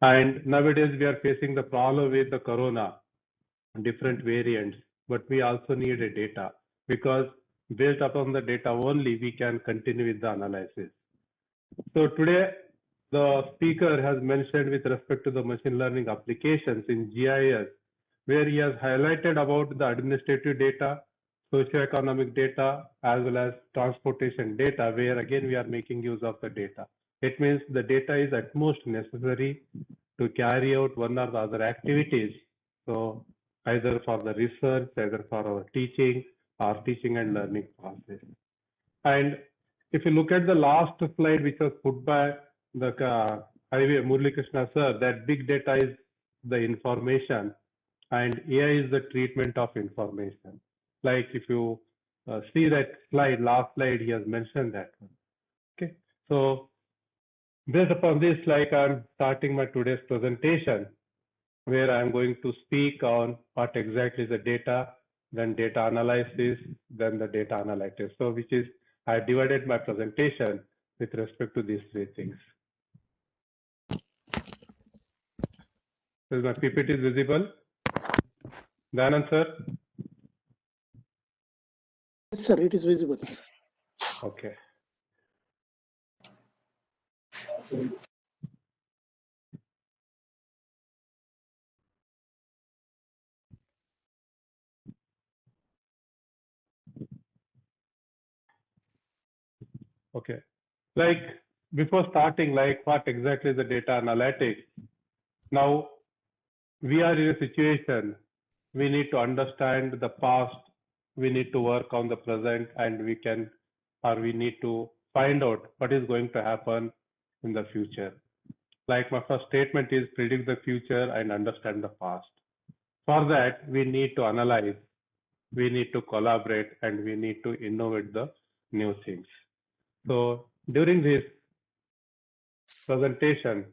And nowadays we are facing the problem with the corona, different variants, but we also need a data because based upon the data only we can continue with the analysis. So today the speaker has mentioned with respect to the machine learning applications in GIS, where he has highlighted about the administrative data, socioeconomic data, as well as transportation data, where again we are making use of the data. It means the data is at most necessary to carry out one or the other activities. So either for the research, either for our teaching or teaching and learning process. And if you look at the last slide, which was put by the Murali Krishna sir, that big data is the information and AI is the treatment of information. Like if you see that slide, last slide, he has mentioned that one. Okay, so based upon this, like I'm starting my today's presentation, where I'm going to speak on what exactly is the data, then data analysis, then the data analytics. So which is, I divided my presentation with respect to these three things. So my PPT is visible? Danan sir? Yes, sir, it is visible. Okay. Okay. Like before starting, like what exactly is the data analytics? Now we are in a situation, we need to understand the past, we need to work on the present, and we can, or we need to find out what is going to happen in the future. Like my first statement is predict the future and understand the past. For that, we need to analyze, we need to collaborate, and we need to innovate the new things. So during this presentation,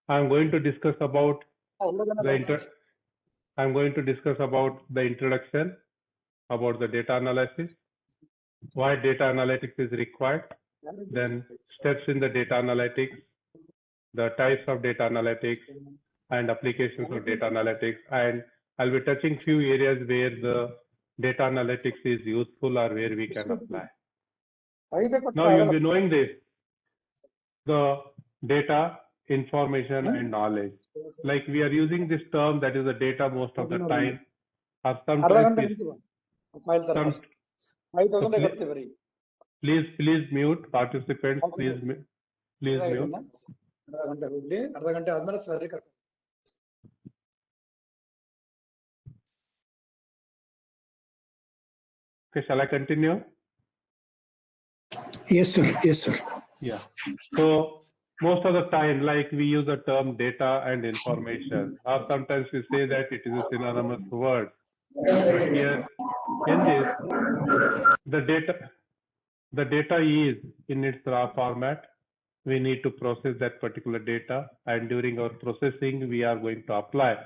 I'm going to discuss about the introduction, about the data analysis, why data analytics is required, then steps in the data analytics, the types of data analytics, and applications of data analytics. And I'll be touching few areas where the data analytics is useful or where we can apply. Now you'll be knowing this, the data, information, and knowledge. Like we are using this term, that is the data most of the time, or sometimes please mute participants, please mute. Okay, shall I continue? Yes, sir. Yes, sir. Yeah. So most of the time, like we use the term data and information, or sometimes we say that it is a synonymous word. But here in this, the data is in its raw format. We need to process that particular data, and during our processing, we are going to apply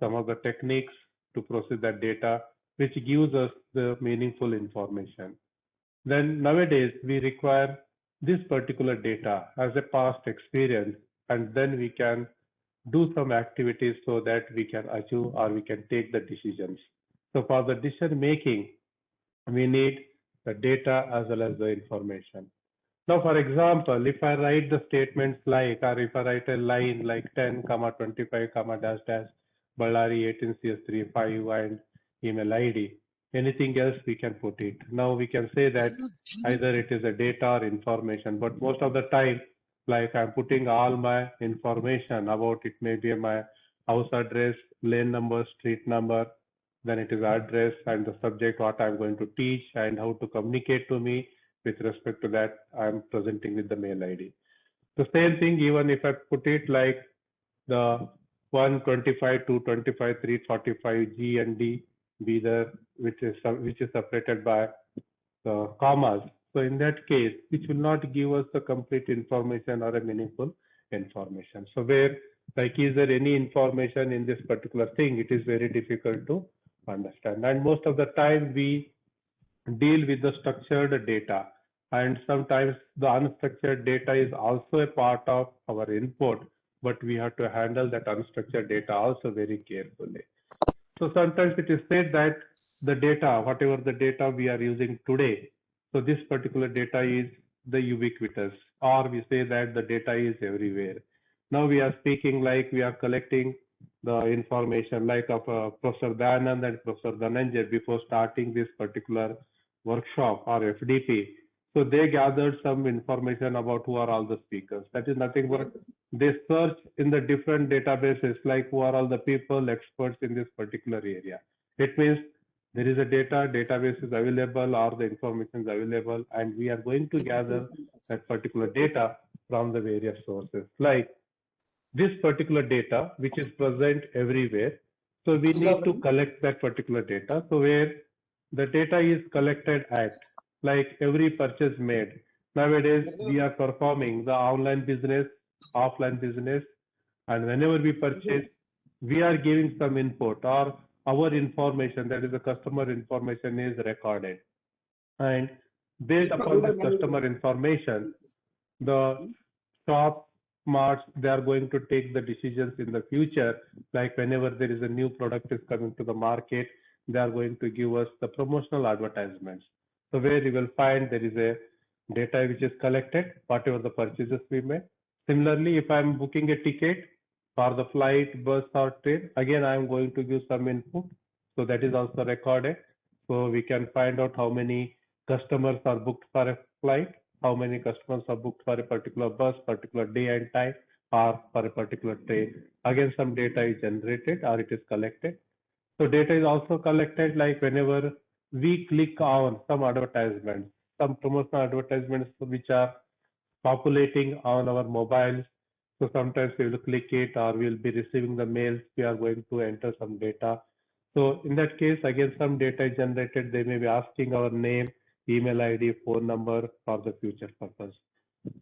some of the techniques to process that data, which gives us the meaningful information. Then nowadays, we require this particular data as a past experience, and then we can do some activities so that we can achieve or we can take the decisions. So for the decision making, we need the data as well as the information. Now, for example, if I write the statements like, or if I write a line like 10, 25, dash dash, Ballari 18CS35 and email ID, anything else we can put it. Now we can say that either it is a data or information, but most of the time, like I'm putting all my information about it, maybe my house address, lane number, street number, then it is address and the subject, what I'm going to teach and how to communicate to me. With respect to that, I'm presenting with the mail ID. The same thing, even if I put it like the 125, 225, 345, G and D, be there, which is separated by the commas. So in that case, which will not give us the complete information or a meaningful information. So where, like, is there any information in this particular thing? It is very difficult to understand. And most of the time we deal with the structured data. And sometimes the unstructured data is also a part of our input, but we have to handle that unstructured data also very carefully. So sometimes it is said that the data, whatever the data we are using today, so this particular data is the ubiquitous, or we say that the data is everywhere. Now we are speaking like we are collecting the information like of Professor Dayanand and Professor Dhananjay before starting this particular workshop or FDP. So they gathered some information about who are all the speakers. That is nothing but they search in the different databases like who are all the people experts in this particular area. It means there is a database is available or the information is available, and we are going to gather that particular data from the various sources like this particular data which is present everywhere. So we need to collect that particular data. So where the data is collected at, like every purchase made. Nowadays we are performing the online business, offline business, and whenever we purchase, we are giving some input or our information, that is the customer information, is recorded. And based upon this customer information, the top marts, they are going to take the decisions in the future, like whenever there is a new product is coming to the market, they are going to give us the promotional advertisements. So where you will find there is a data which is collected whatever the purchases we made. Similarly, if I am booking a ticket for the flight, bus or train, again I am going to give some input, so that is also recorded. So we can find out how many customers are booked for a flight, how many customers are booked for a particular bus, particular day and time, or for a particular train. Again, some data is generated or it is collected. So data is also collected like whenever we click on some advertisements, some promotional advertisements which are populating on our mobiles. So sometimes we will click it or we'll be receiving the mails, we are going to enter some data. So in that case, again, some data is generated. They may be asking our name, email ID, phone number for the future purpose.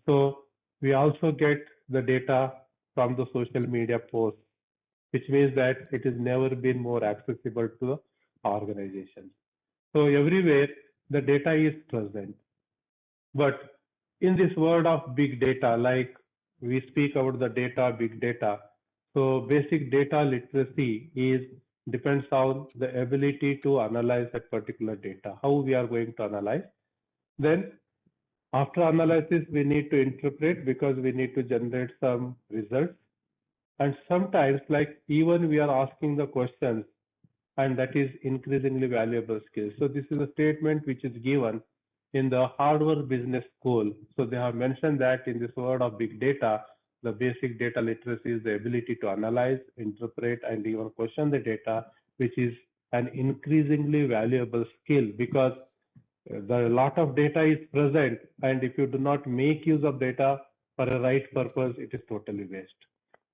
So we also get the data from the social media posts, which means that it has never been more accessible to the organizations. So everywhere the data is present. But in this world of big data, like we speak about the data, big data. So basic data literacy is depends on the ability to analyze that particular data, how we are going to analyze. Then after analysis, we need to interpret because we need to generate some results. And sometimes, like even we are asking the questions, and that is increasingly valuable skill. So this is a statement which is given in the Harvard Business School. So they have mentioned that in this world of big data, the basic data literacy is the ability to analyze, interpret, and even question the data, which is an increasingly valuable skill because the lot of data is present, and if you do not make use of data for a right purpose, it is totally waste.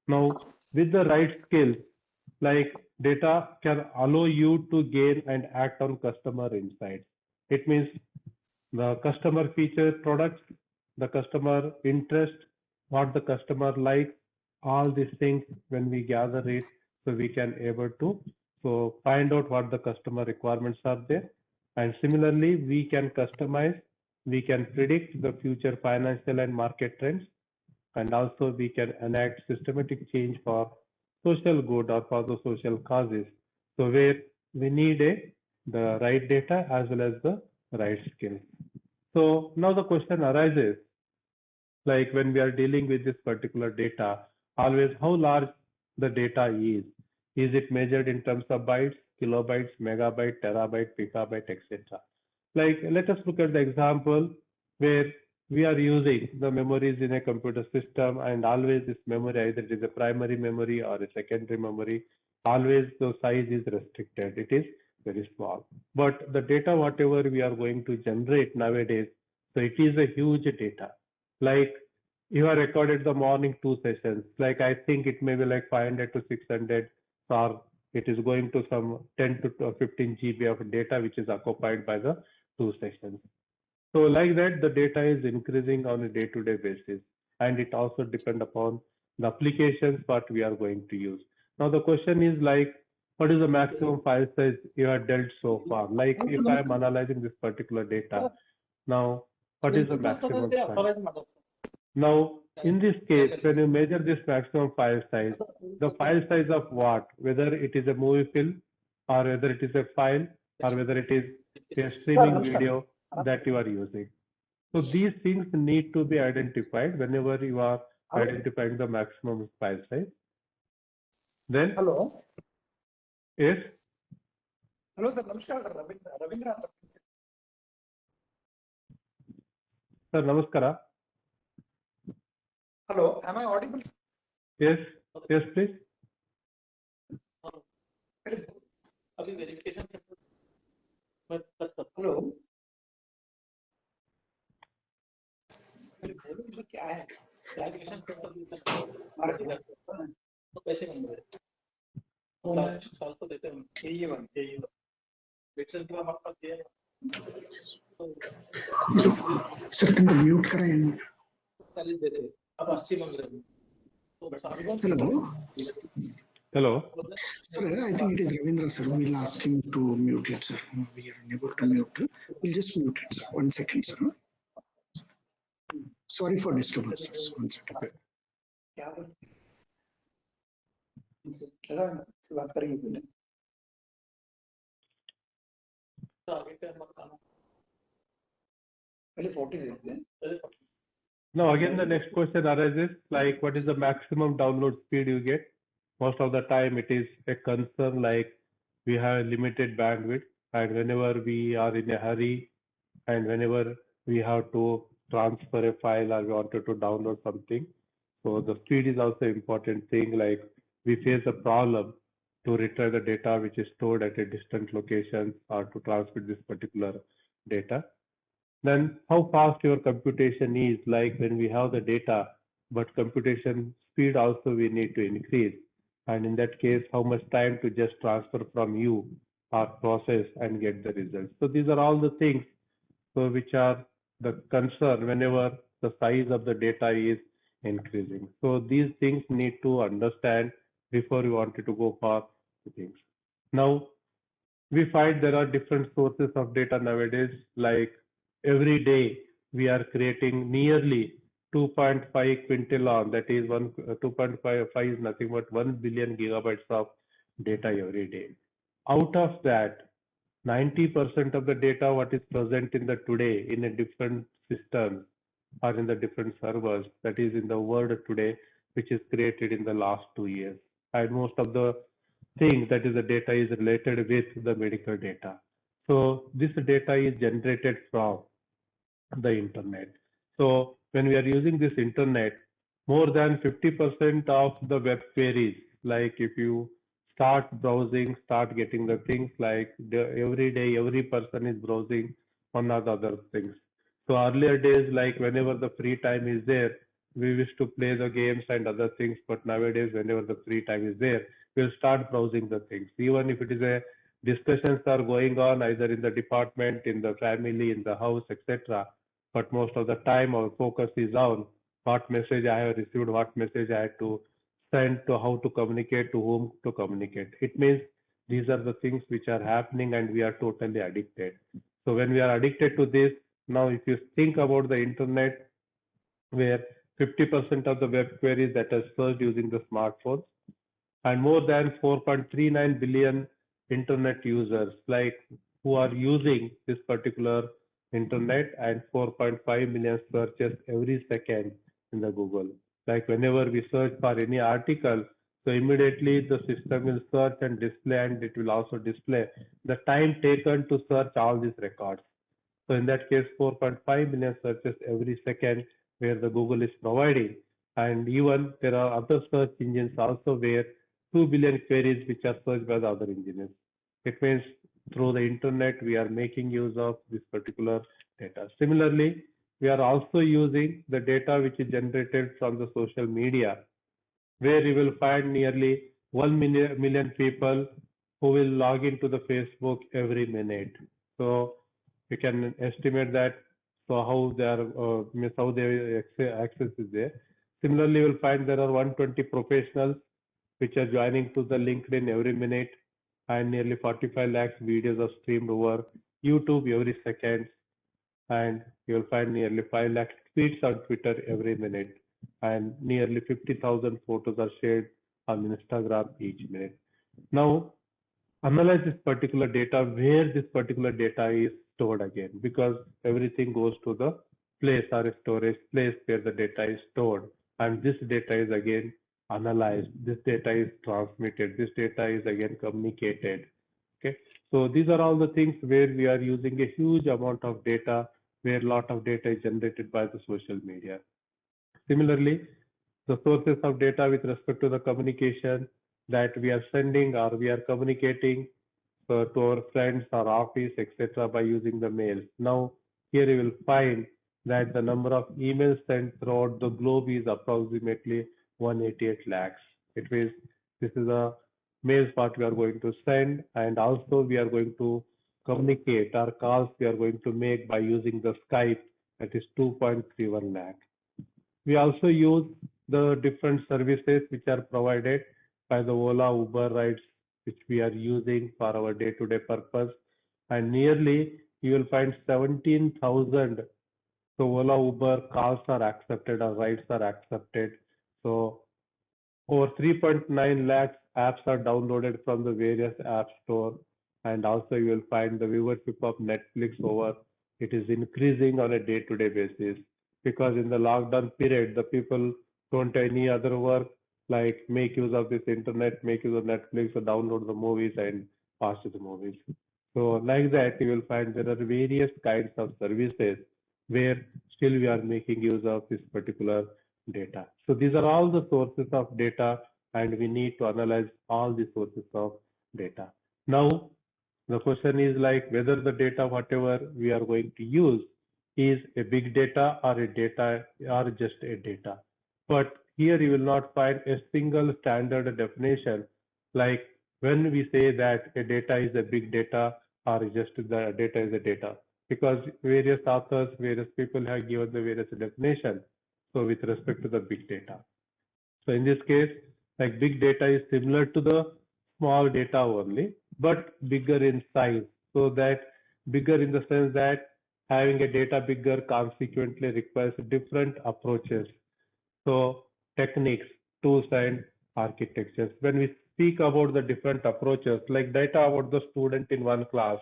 Now, with the right skills, like data can allow you to gain and act on customer insights. It means the customer feature products, the customer interest, what the customer likes, all these things when we gather it, so we can able to so find out what the customer requirements are there. And similarly, we can customize, we can predict the future financial and market trends, and also we can enact systematic change for social good or for the social causes. So where we need the right data as well as the right skills. So now the question arises, like when we are dealing with this particular data, always how large the data is. Is it measured in terms of bytes, kilobytes, megabyte, terabyte, picobyte, etc.? Like let us look at the example where we are using the memories in a computer system, and always this memory, either it is a primary memory or a secondary memory, always the size is restricted. It is very small. But the data, whatever we are going to generate nowadays, so it is a huge data. Like you have recorded the morning 2 sessions, like I think it may be like 500 to 600, or it is going to some 10 to 15 GB of data which is occupied by the 2 sessions. So like that, the data is increasing on a day-to-day basis, and it also depends upon the applications what we are going to use. Now the question is like, what is the maximum file size you have dealt so far? Like if I am analyzing this particular data, now what is the maximum size. Now, in this case, when you measure this maximum file size, the file size of what, whether it is a movie film or whether it is a file or whether it is a streaming video that you are using. So these things need to be identified whenever you are identifying the maximum file size. Then, Hello. yes, Hello, sir. Namaskar, sir. Ravindra. sir, namaskara. Hello. Am I audible? Yes, yes, please. अभी verification hello बोलो क्या है verification तो पैसे नहीं मिल कौन साल तो देते हैं ये वन वेक्सन का आपका दिया सर तुमको म्यूट कराएं 40 देते हैं अब 80 मांग रहे हैं hello Hello. Sir, I think it is Ravindra, sir. We'll ask him to mute it, sir. We are unable to mute. We'll just mute it, sir. 1 second, sir. Sorry for disturbance, sir. 1 second. क्या लगा से बात करेंगे पहले आगे का मकान पहले 40 देते हैं Now, again, the next question arises like, what is the maximum download speed you get? Most of the time, it is a concern like we have limited bandwidth, and whenever we are in a hurry, and whenever we have to transfer a file or we wanted to download something, so the speed is also an important thing. Like we face a problem to retrieve the data which is stored at a distant location or to transmit this particular data. Then how fast your computation is, like when we have the data, but computation speed also we need to increase. And in that case, how much time to just transfer from you or process and get the results. So these are all the things so which are the concern whenever the size of the data is increasing. So these things need to understand before you wanted to go for the things. Now, we find there are different sources of data nowadays, like every day we are creating nearly 2.5 quintillion, that is 2.5 is nothing but 1 billion gigabytes of data every day. Out of that, 90% of the data what is present in the today in a different system or in the different servers, that is in the world today, which is created in the last 2 years. And most of the thing that is the data is related with the medical data. So this data is generated from the internet. So when we are using this internet, more than 50% of the web queries, like if you start browsing, start getting the things like every day, every person is browsing one or the other things. So earlier days, like whenever the free time is there, we wish to play the games and other things, but nowadays, whenever the free time is there, we'll start browsing the things. Even if it is a discussions are going on either in the department, in the family, in the house, etc. But most of the time our focus is on what message I have received, what message I had to send, to how to communicate, to whom to communicate. It means these are the things which are happening and we are totally addicted. So when we are addicted to this, now if you think about the internet, where 50% of the web queries that are searched using the smartphones, and more than 4.39 billion internet users like who are using this particular internet, and 4.5 million searches every second in the Google. Like whenever we search for any article, so immediately the system will search and display, and it will also display the time taken to search all these records. So in that case, 4.5 million searches every second where the Google is providing. And even there are other search engines also where 2 billion queries which are searched by the other engineers. It means through the internet, we are making use of this particular data. Similarly, we are also using the data which is generated from the social media, where you will find nearly 1 million people who will log into the Facebook every minute. So we can estimate that. So how they are, how their access is there. Similarly, you will find there are 120 professionals which are joining to the LinkedIn every minute, and nearly 45 lakhs videos are streamed over YouTube every second, and you will find nearly 5 lakh tweets on Twitter every minute, and nearly 50,000 photos are shared on Instagram each minute. Now, analyze this particular data, where this particular data is stored again, because everything goes to the place or a storage place where the data is stored, and this data is again analyzed, this data is transmitted, this data is again communicated. Okay, so these are all the things where we are using a huge amount of data, where a lot of data is generated by the social media. Similarly, the sources of data with respect to the communication that we are sending or we are communicating to our friends or office, etc., by using the mail. Now, here you will find that the number of emails sent throughout the globe is approximately 188 lakhs. It means this is a mails what we are going to send, and also we are going to communicate our calls we are going to make by using the Skype, that is 2.31 lakh. We also use the different services which are provided by the Ola, Uber rides, which we are using for our day-to-day purpose. And nearly you will find 17,000. So Ola, Uber calls are accepted or rides are accepted. So over 3.9 lakhs apps are downloaded from the various app store. And also you will find the viewership of Netflix over, it is increasing on a day-to-day basis, because in the lockdown period, the people don't any other work like make use of this internet, make use of Netflix, or download the movies and watch the movies. So like that, you will find there are various kinds of services where still we are making use of this particular data. So these are all the sources of data, and we need to analyze all the sources of data. Now, the question is like whether the data, whatever we are going to use, is a big data or a data or just a data. But here you will not find a single standard definition, like when we say that a data is a big data or just the data is a data, because various authors, various people have given the various definition. So with respect to the big data. So in this case, like big data is similar to the small data only, but bigger in size. So that bigger in the sense that having a data bigger consequently requires different approaches. So techniques, tools, and architectures. When we speak about the different approaches, like data about the student in one class,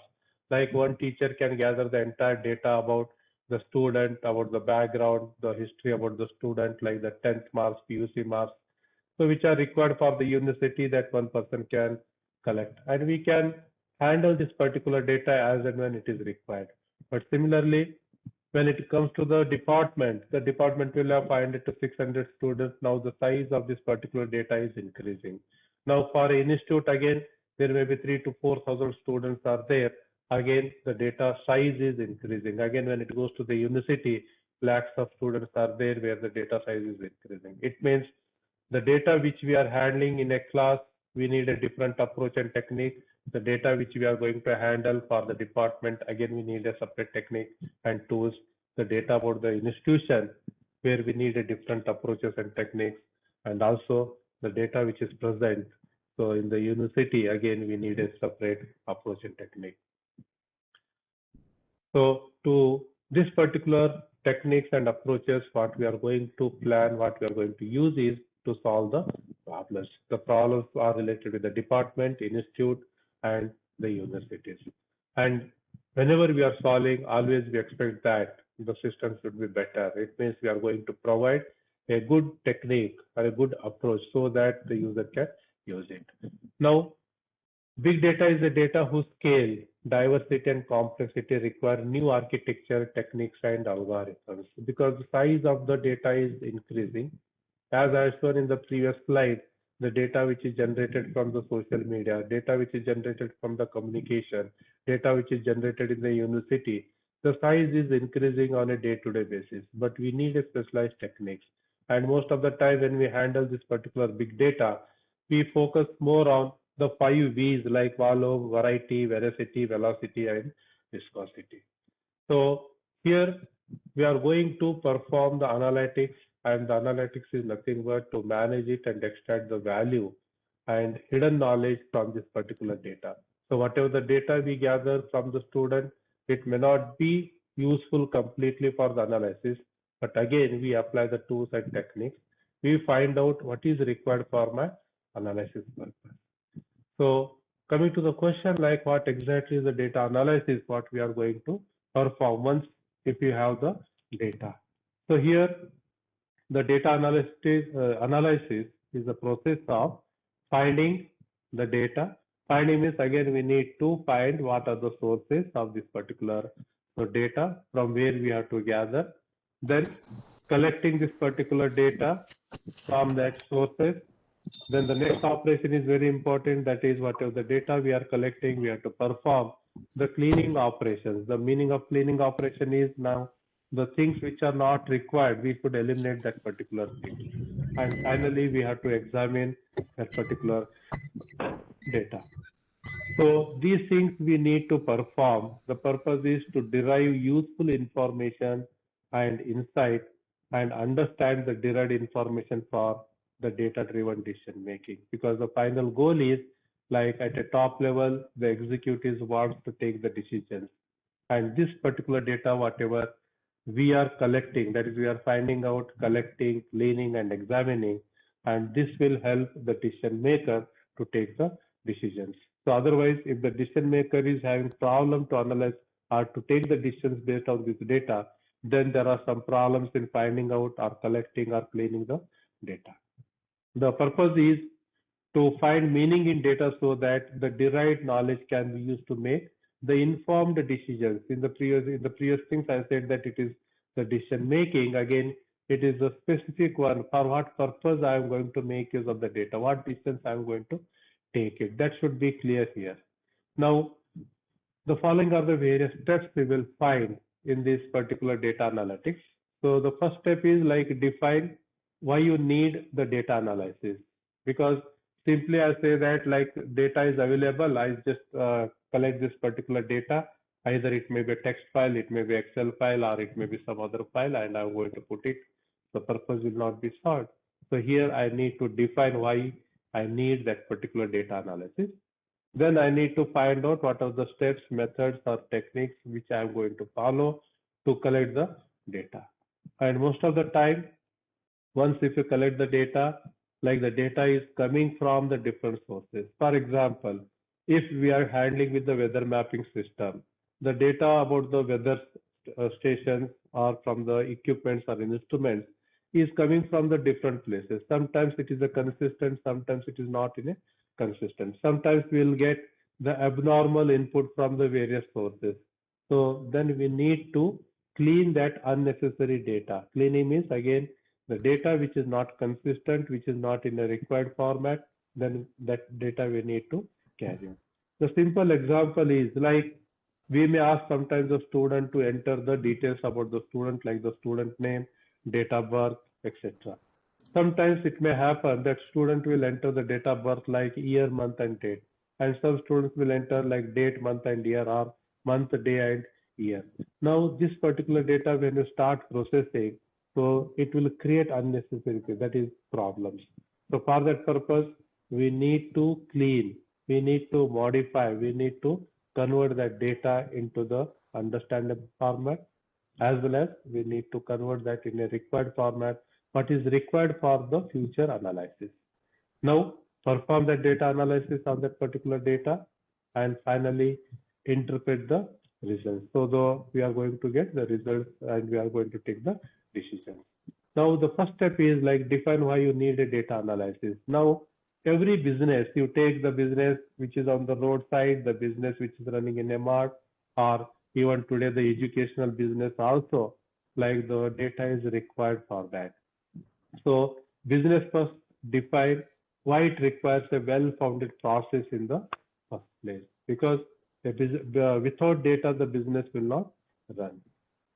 like one teacher can gather the entire data about the student, about the background, the history about the student, like the 10th marks, PUC marks, so which are required for the university that one person can collect. And we can handle this particular data as and when it is required. But similarly, when it comes to the department will have 500 to 600 students. Now the size of this particular data is increasing. Now for an institute, again, there may be 3 to 4,000 students are there. Again, the data size is increasing. Again, when it goes to the university, lakhs of students are there where the data size is increasing. It means the data which we are handling in a class, we need a different approach and technique. The data which we are going to handle for the department, again, we need a separate technique and tools. The data about the institution, where we need a different approaches and techniques, and also the data which is present. So in the university, again, we need a separate approach and technique. So to this particular techniques and approaches, what we are going to plan, what we are going to use is to solve the problems. The problems are related with the department, institute, and the universities. And whenever we are solving, always we expect that the system should be better. It means we are going to provide a good technique or a good approach so that the user can use it. Now, big data is a data whose scale, diversity, and complexity require new architecture, techniques, and algorithms, because the size of the data is increasing. As I shown in the previous slide, the data which is generated from the social media, data which is generated from the communication, data which is generated in the university, the size is increasing on a day-to-day basis, but we need a specialized techniques. And most of the time when we handle this particular big data, we focus more on the 5 V's like volume, variety, veracity, velocity, and viscosity. So here we are going to perform the analytics, and the analytics is nothing but to manage it and extract the value and hidden knowledge from this particular data. So whatever the data we gather from the student, it may not be useful completely for the analysis, but again we apply the tools and techniques. We find out what is required for my analysis purpose. So coming to the question, like what exactly is the data analysis, what we are going to perform once if you have the data. So here the data analysis is the process of finding the data. Finding means again we need to find what are the sources of this particular data from where we have to gather. Then collecting this particular data from that sources. Then the next operation is very important. That is whatever the data we are collecting, we have to perform the cleaning operations. The meaning of cleaning operation is now the things which are not required, we could eliminate that particular thing. And finally, we have to examine that particular data. So these things we need to perform. The purpose is to derive useful information and insight and understand the derived information for the data-driven decision making. Because the final goal is like at a top level, the executives wants to take the decisions. And this particular data, whatever we are collecting, that is we are finding out, collecting, cleaning and examining, and this will help the decision maker to take the decisions. So otherwise, if the decision maker is having problem to analyze or to take the decisions based on this data, then there are some problems in finding out or collecting or cleaning the data. The purpose is to find meaning in data so that the derived knowledge can be used to make the informed decisions. In the previous things, I said that it is the decision making. Again, it is a specific one. For what purpose I am going to make use of the data, what decisions I am going to take it. That should be clear here. Now, the following are the various steps we will find in this particular data analytics. So the first step is like define why you need the data analysis. Because simply I say that like data is available, I just collect this particular data. Either it may be a text file, it may be Excel file, or it may be some other file, and I'm going to put it. The purpose will not be solved. So here I need to define why I need that particular data analysis. Then I need to find out what are the steps, methods, or techniques which I am going to follow to collect the data. And most of the time, once if you collect the data, like the data is coming from the different sources. For example, if we are handling with the weather mapping system, the data about the weather stations or from the equipments or instruments is coming from the different places. Sometimes it is a consistent, sometimes it is not in a consistent. Sometimes we will get the abnormal input from the various sources. So then we need to clean that unnecessary data. Cleaning means again the data which is not consistent, which is not in a required format, then that data we need to carry on. The simple example is like we may ask sometimes the student to enter the details about the student, like the student name, date of birth, etc. Sometimes it may happen that student will enter the date of birth like year, month and date. And some students will enter like date, month and year, or month, day and year. Now this particular data when you start processing, so it will create unnecessary, that is problems. So for that purpose, we need to clean, we need to modify, we need to convert that data into the understandable format, as well as we need to convert that in a required format, what is required for the future analysis. Now, perform the data analysis on that particular data and finally interpret the results. So though we are going to get the results and we are going to take the decision. Now, the first step is like define why you need a data analysis. Now, every business, you take the business which is on the roadside, the business which is running in a mart, or even today the educational business also, like the data is required for that. So business first define why it requires a well-founded process in the first place, because without data the business will not run.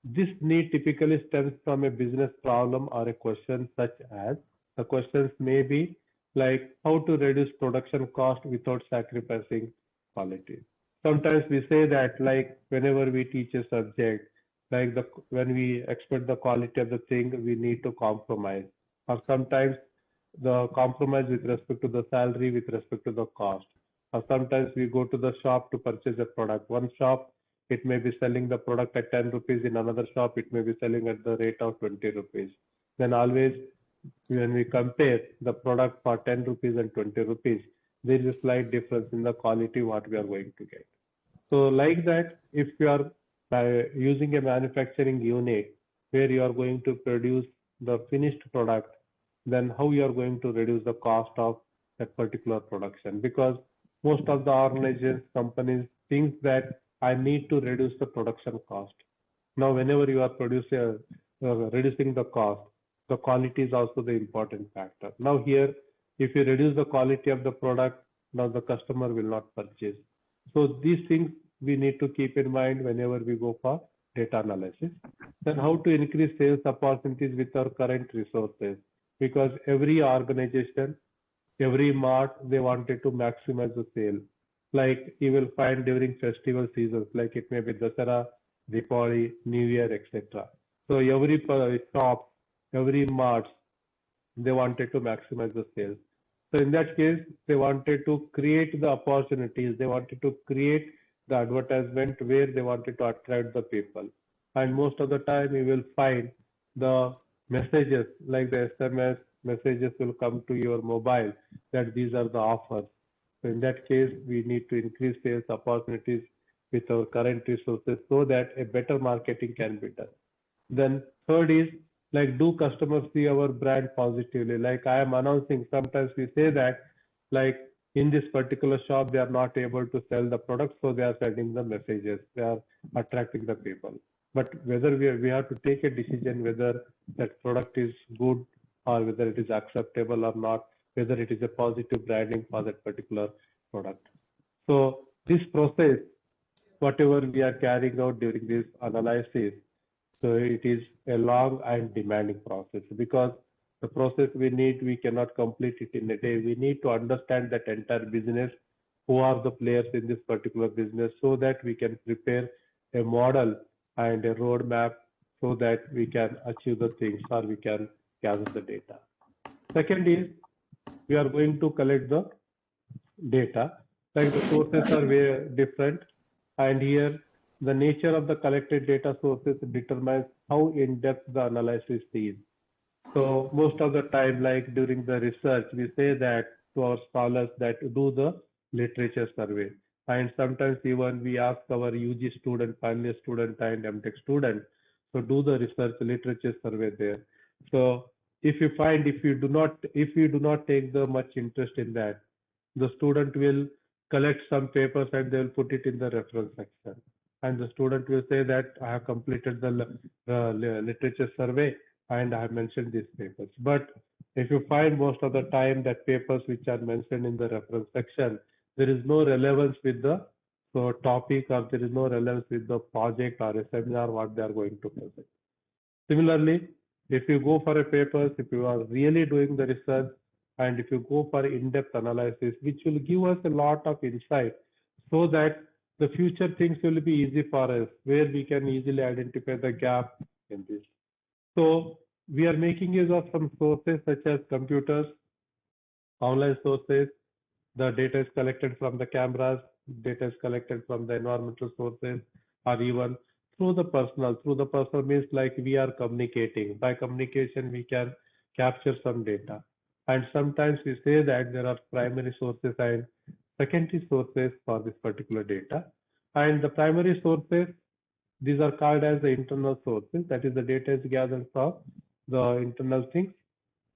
This need typically stems from a business problem or a question such as, the questions may be like how to reduce production cost without sacrificing quality. Sometimes we say that like whenever we teach a subject, like when we expect the quality of the thing, we need to compromise. Or sometimes the compromise with respect to the salary, with respect to the cost. Or sometimes we go to the shop to purchase a product. One shop it may be selling the product at 10 rupees. In another shop, it may be selling at the rate of 20 rupees. Then always when we compare the product for 10 rupees and 20 rupees, there is a slight difference in the quality what we are going to get. So like that, if you are using a manufacturing unit where you are going to produce the finished product, then how you are going to reduce the cost of that particular production? Because most of the organizations, companies think that I need to reduce the production cost. Now, whenever you are reducing the cost, the quality is also the important factor. Now here, if you reduce the quality of the product, now the customer will not purchase. So these things we need to keep in mind whenever we go for data analysis. Then how to increase sales opportunities with our current resources? Because every organization, every mart, they wanted to maximize the sale. Like you will find during festival seasons, like it may be Dasara, Diwali, New Year, etc. So every shop, every mart, they wanted to maximize the sales. So in that case, they wanted to create the opportunities. They wanted to create the advertisement where they wanted to attract the people. And most of the time, you will find the messages like the SMS messages will come to your mobile that these are the offers. So in that case, we need to increase sales opportunities with our current resources so that a better marketing can be done. Then third is like, do customers see our brand positively? Like I am announcing, sometimes we say that like in this particular shop, they are not able to sell the product, so they are sending the messages. They are attracting the people. But whether we have to take a decision whether that product is good or whether it is acceptable or not, whether it is a positive branding for that particular product. So this process, whatever we are carrying out during this analysis, so it is a long and demanding process because the process we cannot complete it in a day. We need to understand that entire business, who are the players in this particular business, so that we can prepare a model and a roadmap so that we can achieve the things or we can gather the data. Second is we are going to collect the data. Like the sources are very different, and here the nature of the collected data sources determines how in-depth the analysis is. So most of the time, like during the research, we say that to our scholars that do the literature survey. And sometimes even we ask our UG student, final student and MTech student to do the research literature survey there. So if you find if you do not take the much interest in that, the student will collect some papers and they will put it in the reference section. And the student will say that I have completed the literature survey and I have mentioned these papers. But if you find most of the time that papers which are mentioned in the reference section, there is no relevance with the topic, or there is no relevance with the project or a seminar what they are going to present. Similarly, if you go for a papers, if you are really doing the research, and if you go for in-depth analysis, which will give us a lot of insight, so that the future things will be easy for us, where we can easily identify the gap in this. So we are making use of some sources such as computers, online sources. The data is collected from the cameras, data is collected from the environmental sources, or even through the personal. Through the personal means like we are communicating. By communication, we can capture some data. And sometimes we say that there are primary sources and secondary sources for this particular data. And the primary sources, these are called as the internal sources. That is, the data is gathered from the internal things,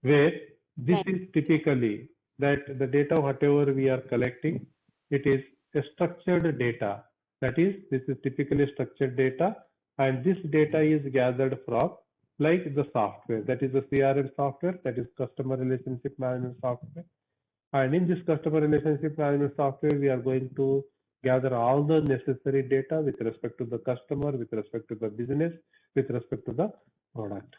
where this is typically that the data, whatever we are collecting, it is a structured data. That is, this is typically structured data, and this data is gathered from like the software. That is the CRM software, that is customer relationship management software. And in this customer relationship management software, we are going to gather all the necessary data with respect to the customer, with respect to the business, with respect to the product.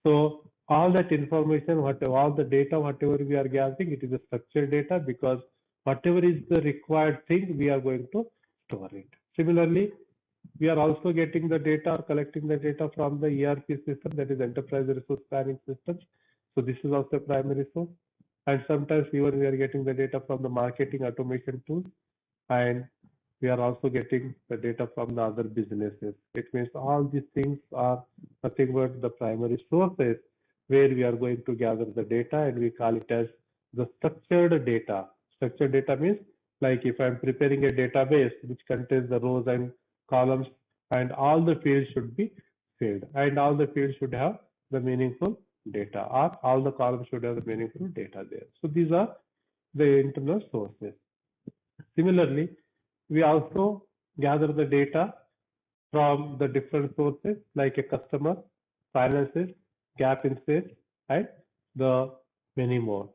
So all that information, all the data, whatever we are gathering, it is a structured data, because whatever is the required thing, we are going to store it. Similarly, we are also getting the data or collecting the data from the ERP system, that is Enterprise Resource Planning Systems. So this is also a primary source. And sometimes even we are getting the data from the marketing automation tools. And we are also getting the data from the other businesses. It means all these things are nothing but the primary sources where we are going to gather the data, and we call it as the structured data. Structured data means like if I'm preparing a database which contains the rows and columns, and all the fields should be filled, and all the fields should have the meaningful data, or all the columns should have the meaningful data there. So these are the internal sources. Similarly, we also gather the data from the different sources like a customer, finances, gap in sales, and the many more.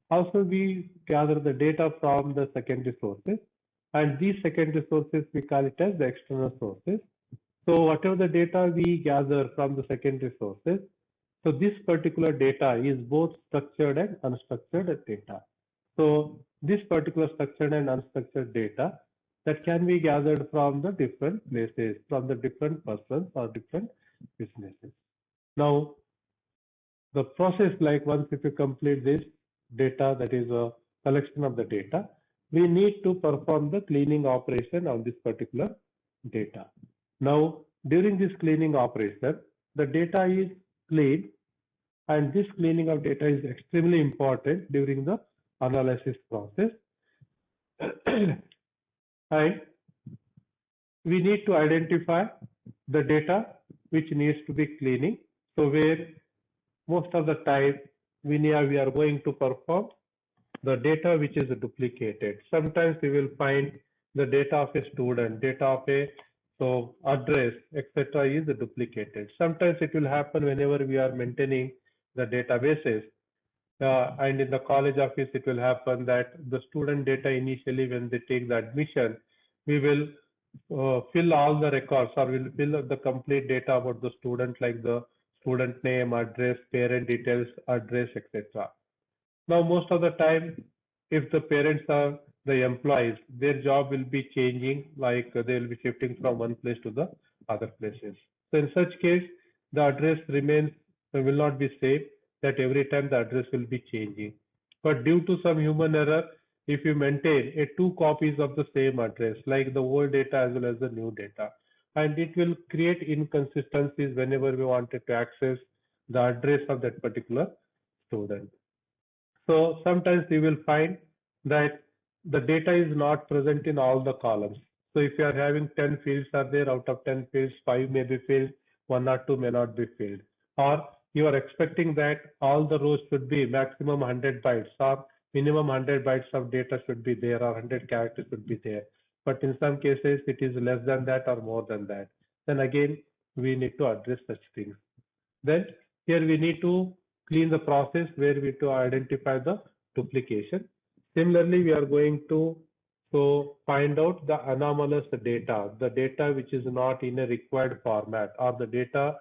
Also, we gather the data from the secondary sources, and these secondary sources we call it as the external sources. So whatever the data we gather from the secondary sources, so this particular data is both structured and unstructured data. So this particular structured and unstructured data that can be gathered from the different places, from the different persons or different businesses. Now, the process, like once if you complete this data, that is a collection of the data, we need to perform the cleaning operation on this particular data. Now, during this cleaning operation, the data is cleaned, and this cleaning of data is extremely important during the analysis process. And we need to identify the data which needs to be cleaning. So where most of the time we are going to perform the data which is duplicated. Sometimes we will find the data of a student, data of a address, etc. is duplicated. Sometimes it will happen whenever we are maintaining the databases. And in the college office, it will happen that the student data initially, when they take the admission, we will fill all the records, or we'll fill the complete data about the student, like the student name, address, parent details, address, etc. Now, most of the time, if the parents are the employees, their job will be changing, like they will be shifting from one place to the other places. So in such case, the address remains, will not be same, that every time the address will be changing. But due to some human error, if you maintain two copies of the same address, like the old data as well as the new data, and it will create inconsistencies whenever we wanted to access the address of that particular student. So sometimes you will find that the data is not present in all the columns. So if you are having 10 fields are there, out of 10 fields, 5 may be filled, 1 or 2 may not be filled. Or you are expecting that all the rows should be maximum 100 bytes, or minimum 100 bytes of data should be there, or 100 characters should be there. But in some cases, it is less than that or more than that. Then again, we need to address such things. Then here we need to clean the process where we to identify the duplication. Similarly, we are going to find out the anomalous data, the data which is not in a required format, or the data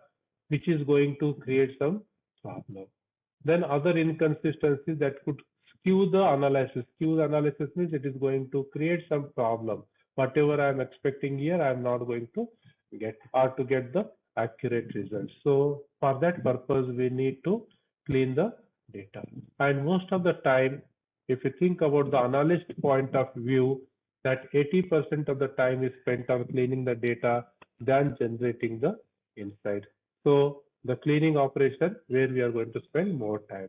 which is going to create some problem. Then other inconsistencies that could skew the analysis. Skew the analysis means it is going to create some problem. Whatever I am expecting here, I am not going to get, or to get the accurate results. So for that purpose, we need to clean the data. And most of the time, if you think about the analyst point of view, that 80% of the time is spent on cleaning the data than generating the insight. So the cleaning operation where we are going to spend more time.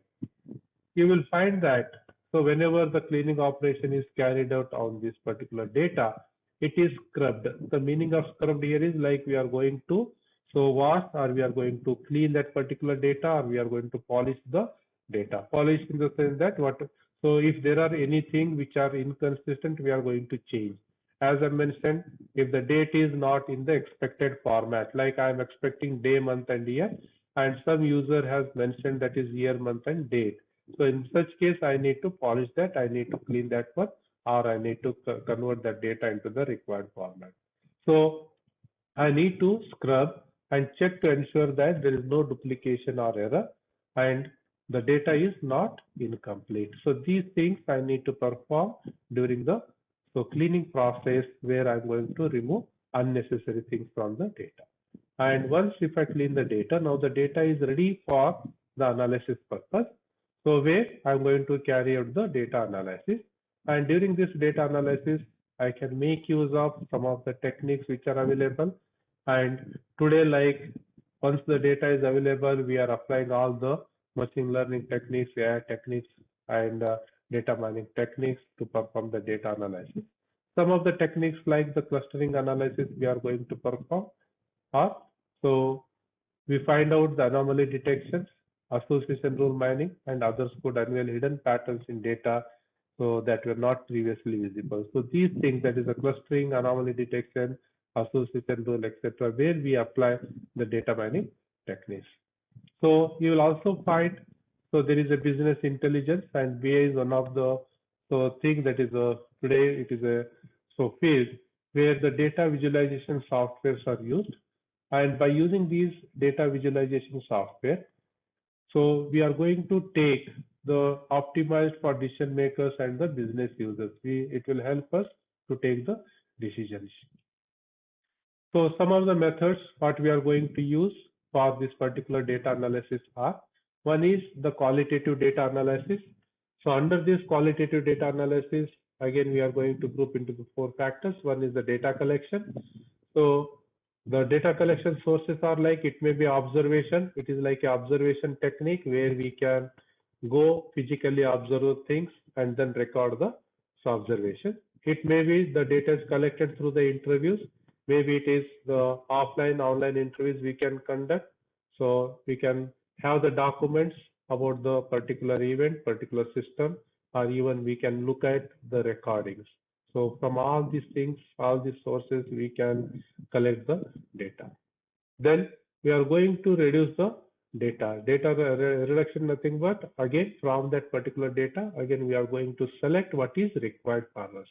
You will find that, so whenever the cleaning operation is carried out on this particular data, it is scrubbed. The meaning of scrubbed here is like we are going to wash, or we are going to clean that particular data, or we are going to polish the data. Polish in the sense that so if there are anything which are inconsistent, we are going to change. As I mentioned, if the date is not in the expected format, like I am expecting day, month, and year, and some user has mentioned that is year, month, and date. So in such case, I need to polish that, I need to clean that one, or I need to convert that data into the required format. So I need to scrub and check to ensure that there is no duplication or error, and the data is not incomplete. So these things I need to perform during the cleaning process, where I'm going to remove unnecessary things from the data. And once if I clean the data, now the data is ready for the analysis purpose. So where I'm going to carry out the data analysis. And during this data analysis, I can make use of some of the techniques which are available. And today, like once the data is available, we are applying all the machine learning techniques, AI techniques, and data mining techniques to perform the data analysis. Some of the techniques like the clustering analysis we are going to perform are, so we find out the anomaly detections, association rule mining, and others could unveil hidden patterns in data so that were not previously visible. So these things, that is a clustering, anomaly detection, association rule, etc., where we apply the data mining techniques. So you will also find, so there is a business intelligence, and BI is one of the thing that is today it is a field where the data visualization softwares are used, and by using these data visualization software, so we are going to take the optimized for decision makers and the business users. It will help us to take the decisions. So some of the methods what we are going to use for this particular data analysis are, one is the qualitative data analysis. So under this qualitative data analysis, again, we are going to group into the 4 factors. One is the data collection. So the data collection sources are like, it may be observation. It is like an observation technique where we can go physically observe things and then record the observation. It may be the data is collected through the interviews. Maybe it is the offline, online interviews we can conduct. So we can have the documents about the particular event, particular system, or even we can look at the recordings. So from all these things, all these sources, we can collect the data. Then we are going to reduce the data. Data reduction, nothing but, again, from that particular data, again, we are going to select what is required for us.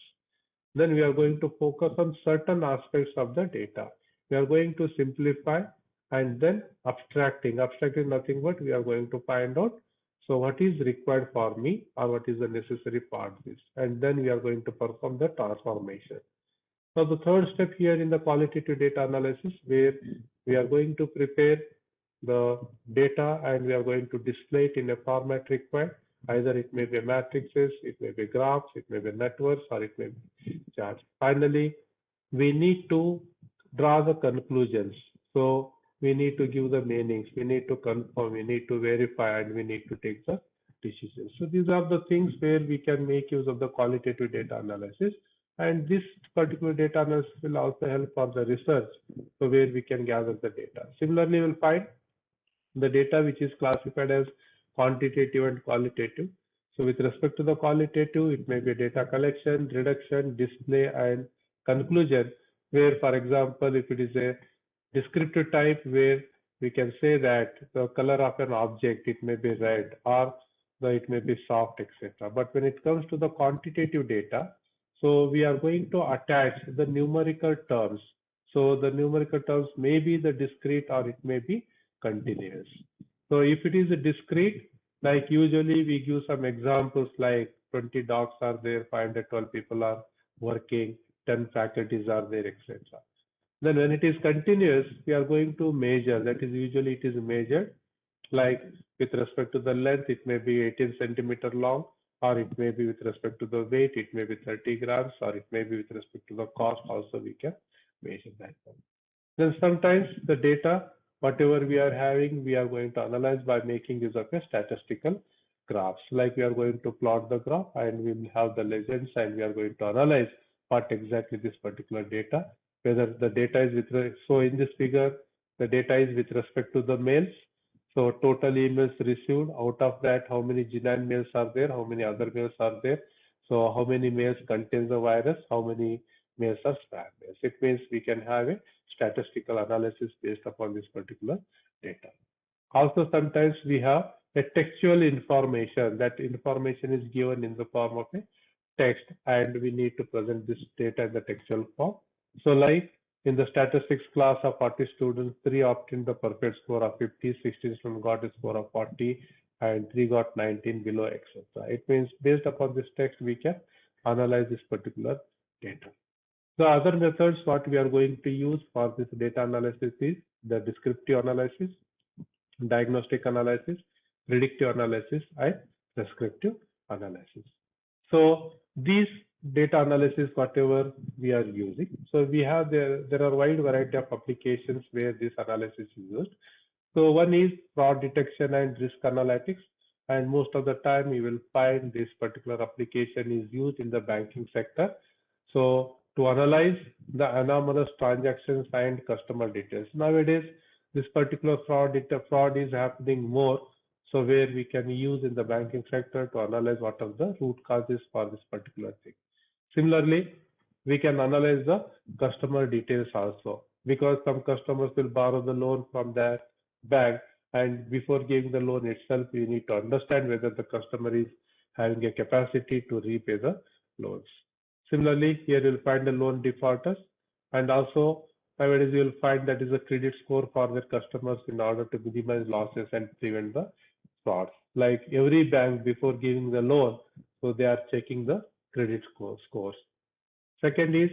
Then we are going to focus on certain aspects of the data. We are going to simplify and then abstracting. Abstracting nothing but we are going to find out, so what is required for me or what is the necessary part of this. And then we are going to perform the transformation. So the third step here in the qualitative data analysis, where we are going to prepare the data and we are going to display it in a format required. Either it may be matrices, it may be graphs, it may be networks, or it may be charts. Finally, we need to draw the conclusions. So we need to give the meanings, we need to confirm, we need to verify, and we need to take the decisions. So these are the things where we can make use of the qualitative data analysis. And this particular data analysis will also help for the research, so where we can gather the data. Similarly, we'll find the data which is classified as quantitative and qualitative. So with respect to the qualitative, it may be data collection, reduction, display, and conclusion, where, for example, if it is a descriptive type, where we can say that the color of an object, it may be red, or it may be soft, etc. But when it comes to the quantitative data, so we are going to attach the numerical terms. So the numerical terms may be the discrete or it may be continuous. So if it is a discrete, like usually we give some examples like 20 dogs are there, 512 people are working, 10 faculties are there, etc. Then when it is continuous, we are going to measure, that is usually it is measured, like with respect to the length, it may be 18 centimeter long, or it may be with respect to the weight, it may be 30 grams, or it may be with respect to the cost, also we can measure that one. Then sometimes the data, whatever we are having, we are going to analyze by making use of a statistical graphs. Like we are going to plot the graph and we will have the legends and we are going to analyze what exactly this particular data, whether the data is with, so in this figure, the data is with respect to the males. So total emails received, out of that, how many G9 males are there, how many other males are there. So how many males contains the virus, how many males are spam males. It means we can have a statistical analysis based upon this particular data. Also, sometimes we have a textual information. That information is given in the form of a text, and we need to present this data in the textual form. So like in the statistics class of 40 students, 3 obtained the perfect score of 50, 16 students got a score of 40, and 3 got 19 below, etc. It means based upon this text, we can analyze this particular data. The other methods what we are going to use for this data analysis is the descriptive analysis, diagnostic analysis, predictive analysis, and prescriptive analysis. So these data analysis, whatever we are using. So we have there are wide variety of applications where this analysis is used. So one is fraud detection and risk analytics. And most of the time you will find this particular application is used in the banking sector. So to analyze the anomalous transactions and customer details. Nowadays, this particular fraud is happening more. So where we can use in the banking sector to analyze what are the root causes for this particular thing. Similarly, we can analyze the customer details also, because some customers will borrow the loan from their bank, and before giving the loan itself, we need to understand whether the customer is having a capacity to repay the loans. Similarly, here you'll find the loan defaulters, and also nowadays you'll find that is a credit score for their customers in order to minimize losses and prevent the frauds. Like every bank before giving the loan, so they are checking the credit scores. Second is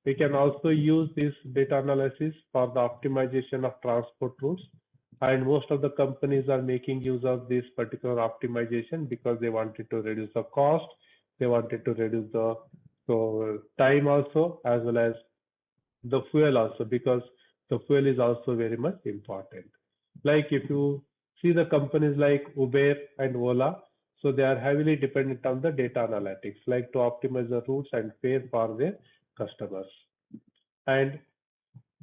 we can also use this data analysis for the optimization of transport routes, and most of the companies are making use of this particular optimization because they wanted to reduce the cost, they wanted to reduce the time also, as well as the fuel also, because the fuel is also very much important. Like if you see the companies like Uber and Ola, so they are heavily dependent on the data analytics, like to optimize the routes and fare for their customers. And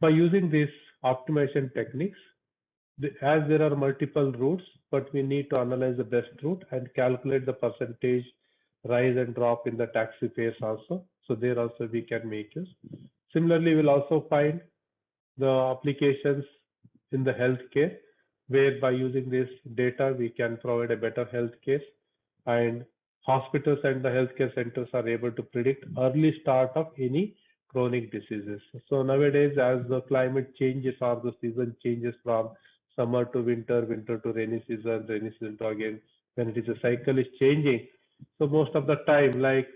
by using these optimization techniques, as there are multiple routes, but we need to analyze the best route and calculate the percentage rise and drop in the taxi fares also. So there also we can make use. Similarly, we'll also find the applications in the healthcare, where by using this data, we can provide a better healthcare, and hospitals and the healthcare centers are able to predict early start of any chronic diseases. So nowadays, as the climate changes or the season changes from summer to winter, winter to rainy season to again, when it is a cycle is changing. So most of the time, like,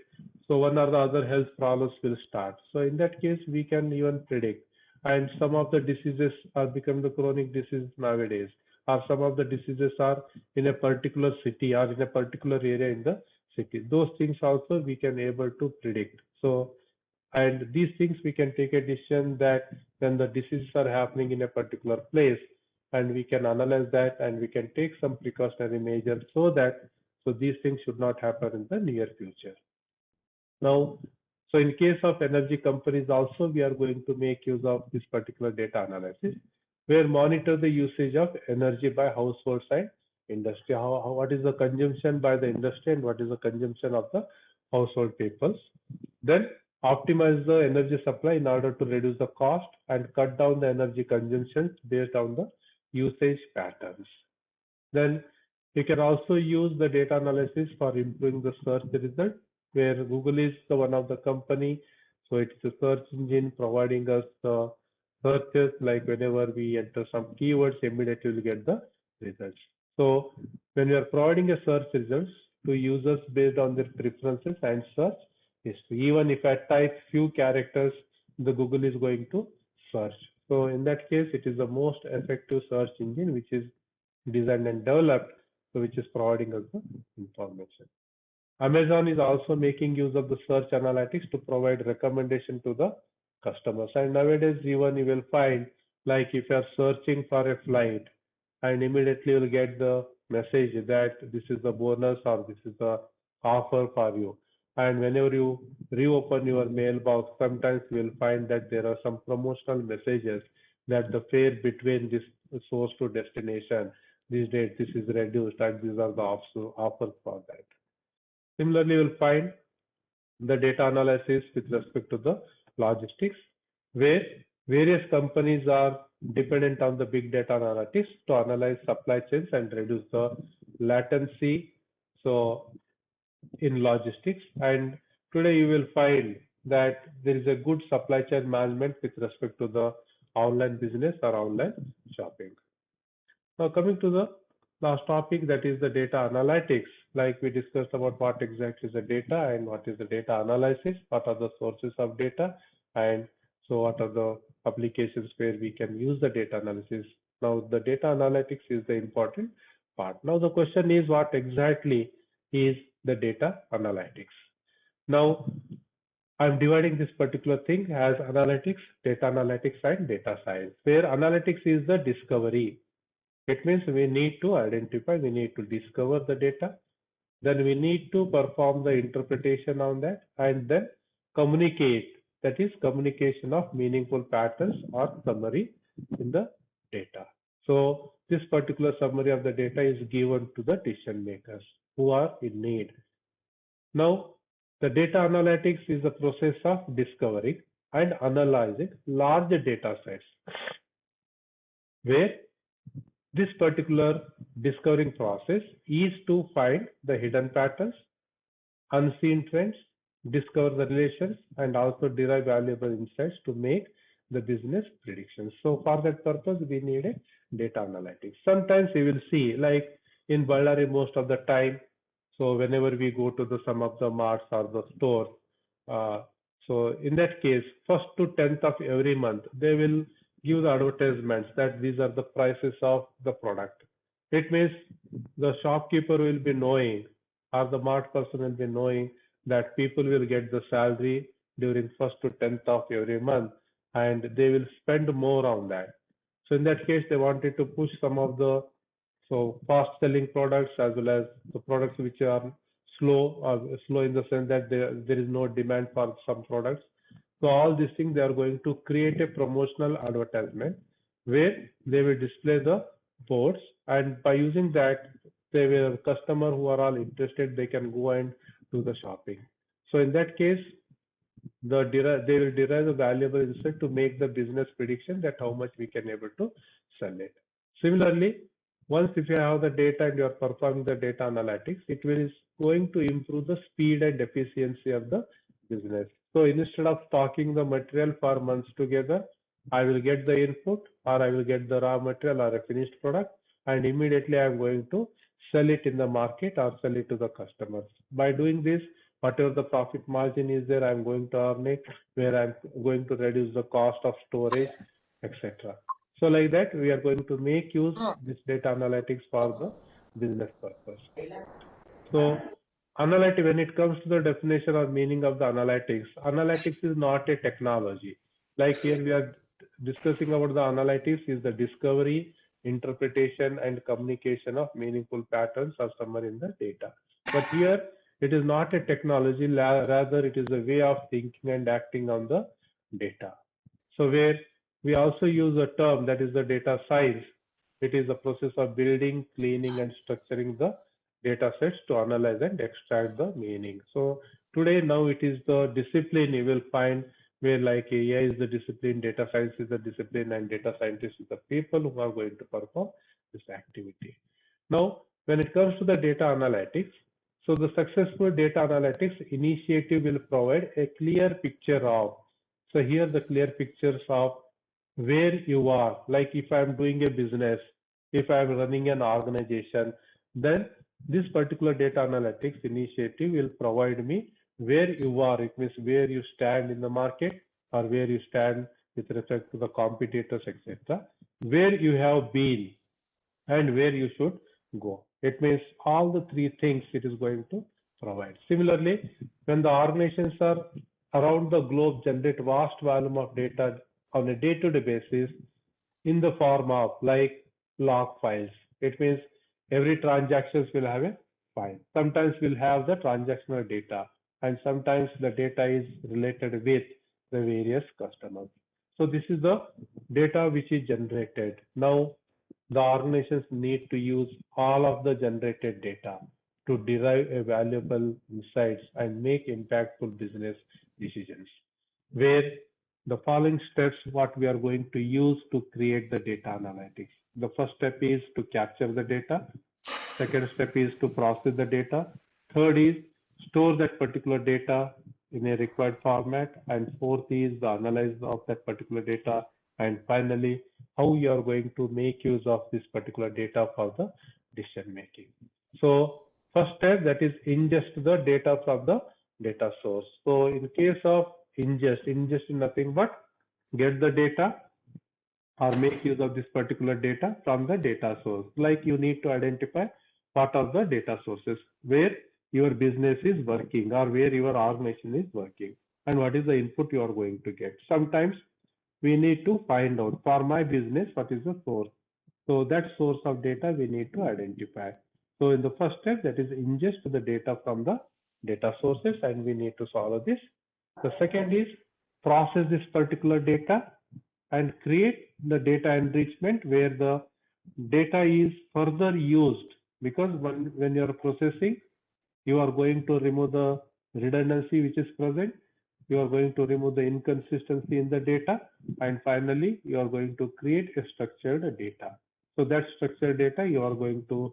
so one or the other health problems will start. So in that case, we can even predict. And some of the diseases are become the chronic disease nowadays, or some of the diseases are in a particular city or in a particular area in the city. Those things also we can able to predict. So, and these things we can take a decision that when the diseases are happening in a particular place, and we can analyze that and we can take some precautionary measures so that these things should not happen in the near future. Now, so in case of energy companies also, we are going to make use of this particular data analysis, where monitor the usage of energy by households and industry. What is the consumption by the industry and what is the consumption of the household peoples. Then optimize the energy supply in order to reduce the cost and cut down the energy consumption based on the usage patterns. Then you can also use the data analysis for improving the search result, where Google is the one of the company. So it's a search engine providing us the searches, like whenever we enter some keywords, immediately we'll get the results. So when we are providing a search results to users based on their preferences and search history, even if I type few characters, the Google is going to search. So in that case, it is the most effective search engine which is designed and developed, so which is providing us the information. Amazon is also making use of the search analytics to provide recommendation to the customers. And nowadays, even you will find, like if you are searching for a flight, and immediately you'll get the message that this is the bonus or this is the offer for you. And whenever you reopen your mailbox, sometimes you will find that there are some promotional messages that the fare between this source to destination, these dates, this is reduced, and these are the offers for that. Similarly, you will find the data analysis with respect to the logistics, where various companies are dependent on the big data analytics to analyze supply chains and reduce the latency. So in logistics, and today you will find that there is a good supply chain management with respect to the online business or online shopping. Now coming to the last topic, that is the data analytics. Like we discussed about what exactly is the data and what is the data analysis, what are the sources of data, and so what are the applications where we can use the data analysis. Now the data analytics is the important part. Now the question is, what exactly is the data analytics? Now I'm dividing this particular thing as analytics, data analytics, and data science, where analytics is the discovery. It means we need to identify, we need to discover the data, then we need to perform the interpretation on that, and then communicate. That is communication of meaningful patterns or summary in the data. So this particular summary of the data is given to the decision makers who are in need. Now, the data analytics is the process of discovering and analyzing large data sets, where this particular discovering process is to find the hidden patterns, unseen trends, discover the relations, and also derive valuable insights to make the business predictions. So for that purpose, we need a data analytics. Sometimes we will see, like in Ballari, most of the time, so whenever we go to the some of the marts or the stores, so in that case, 1st to 10th of every month, they will give the advertisements that these are the prices of the product. It means the shopkeeper will be knowing, or the mart person will be knowing, that people will get the salary during 1st to 10th of every month, and they will spend more on that. So in that case, they wanted to push some of the fast selling products as well as the products which are slow in the sense that there is no demand for some products. So all these things, they are going to create a promotional advertisement where they will display the boards, and by using that, they will customer who are all interested, they can go and do the shopping. So in that case, they will derive the valuable insight to make the business prediction that how much we can able to sell it. Similarly, once if you have the data and you are performing the data analytics, it will is going to improve the speed and efficiency of the business. So instead of stocking the material for months together, I will get the input, or I will get the raw material or a finished product, and immediately I am going to sell it in the market or sell it to the customers. By doing this, whatever the profit margin is there, I'm going to earn it, where I'm going to reduce the cost of storage, etc. So like that, we are going to make use this data analytics for the business purpose. So analytic, when it comes to the definition or meaning of the analytics is not a technology. Like here we are discussing about the analytics is the discovery, interpretation, and communication of meaningful patterns or summary in the data. But here it is not a technology, rather it is a way of thinking and acting on the data. So where we also use a term that is the data science. It is the process of building, cleaning, and structuring the data sets to analyze and extract the meaning. So today now it is the discipline you will find where like AI is the discipline, data science is the discipline, and data scientists is the people who are going to perform this activity. Now, when it comes to the data analytics, so the successful data analytics initiative will provide a clear picture of, so here the clear pictures of where you are. Like if I'm doing a business, if I'm running an organization, then this particular data analytics initiative will provide me where you are. It means where you stand in the market, or where you stand with respect to the competitors, etc. Where you have been and where you should go. It means all the three things it is going to provide. Similarly, when the organizations are around the globe generate vast volume of data on a day-to-day basis in the form of like log files. It means every transactions will have a file. Sometimes we'll have the transactional data, and sometimes the data is related with the various customers. So this is the data which is generated. Now the organizations need to use all of the generated data to derive a valuable insights and make impactful business decisions, where the following steps what we are going to use to create the data analytics. The first step is to capture the data. Second step is to process the data. Third is store that particular data in a required format. And fourth is the analysis of that particular data. And finally, how you are going to make use of this particular data for the decision making. So first step, that is ingest the data from the data source. So in case of ingest is nothing but get the data or make use of this particular data from the data source. Like you need to identify what are the data sources where your business is working or where your organization is working. and what is the input you are going to get. Sometimes we need to find out for my business what is the source. So that source of data we need to identify. So in the first step, that is ingest the data from the data sources, and we need to solve this. The second is process this particular data and create the data enrichment where the data is further used, because when you are processing, you are going to remove the redundancy which is present, you are going to remove the inconsistency in the data, and finally you are going to create a structured data. So that structured data you are going to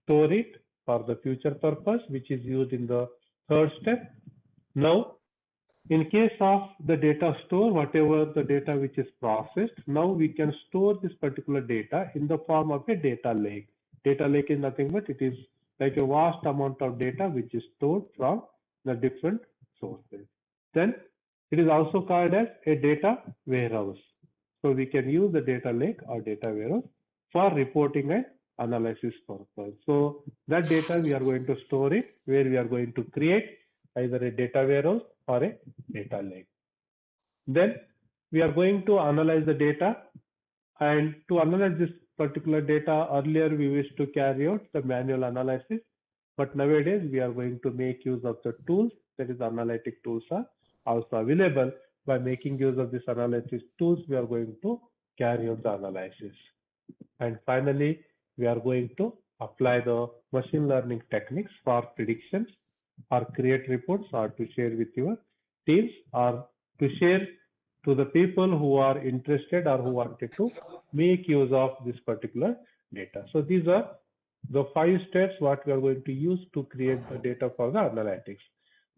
store it for the future purpose, which is used in the third step. Now, in case of the data store, whatever the data which is processed, now we can store this particular data in the form of a data lake. Data lake is nothing but it is like a vast amount of data which is stored from the different sources. Then it is also called as a data warehouse. So we can use the data lake or data warehouse for reporting and analysis purpose. So that data we are going to store it where we are going to create either a data warehouse or a data lake. Then we are going to analyze the data, and to analyze this particular data, earlier we used to carry out the manual analysis, but nowadays we are going to make use of the tools, that is analytic tools are also available. By making use of this analysis tools, we are going to carry out the analysis. And finally, we are going to apply the machine learning techniques for predictions or create reports or to share with your teams or to share to the people who are interested or who wanted to make use of this particular data. So these are the 5 steps what we are going to use to create the data for the analytics.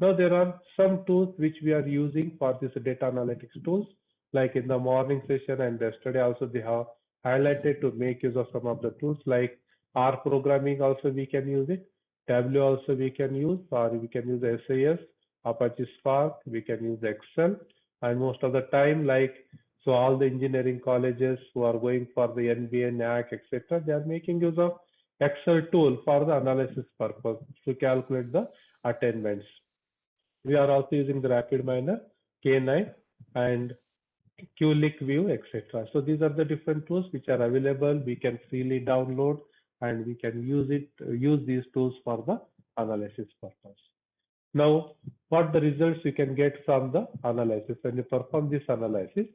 Now there are some tools which we are using for this data analytics tools, like in the morning session and yesterday also they have highlighted to make use of some of the tools like R programming also we can use it, Tableau also we can use, or we can use SAS, Apache Spark, we can use Excel, and most of the time, like, so all the engineering colleges who are going for the NBA, NAAC, etc., they are making use of Excel tool for the analysis purpose to calculate the attainments. We are also using the RapidMiner, K9, and QlikView, etc. So these are the different tools which are available. We can freely download and we can use these tools for the analysis purpose. Now, what the results you can get from the analysis when you perform this analysis?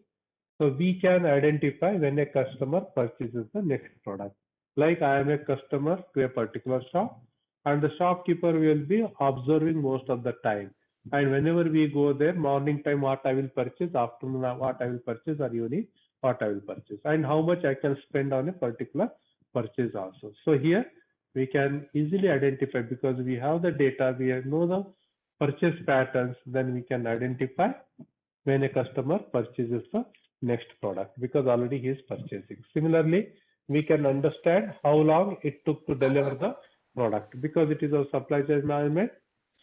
So we can identify when a customer purchases the next product. Like I am a customer to a particular shop, and the shopkeeper will be observing most of the time. And whenever we go there, morning time what I will purchase, afternoon what I will purchase, or evening what I will purchase, and how much I can spend on a particular purchase also. So here we can easily identify, because we have the data, we know the purchase patterns, then we can identify when a customer purchases the next product, because already he is purchasing. Similarly, we can understand how long it took to deliver the product, because it is a supply chain management.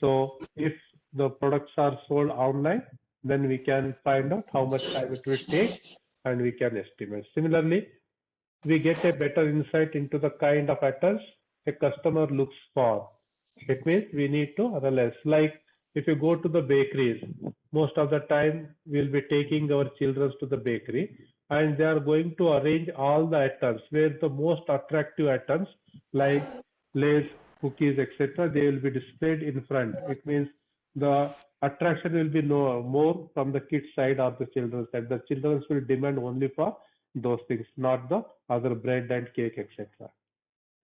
So if the products are sold online, then we can find out how much time it will take and we can estimate. Similarly, we get a better insight into the kind of items a customer looks for. It means we need to analyze. Like if you go to the bakeries, most of the time we'll be taking our children to the bakery, and they are going to arrange all the items where the most attractive items like Lay's, cookies, etc., they will be displayed in front. It means the attraction will be more from the kids side or the children's side. The children will demand only for those things, not the other bread and cake, etc.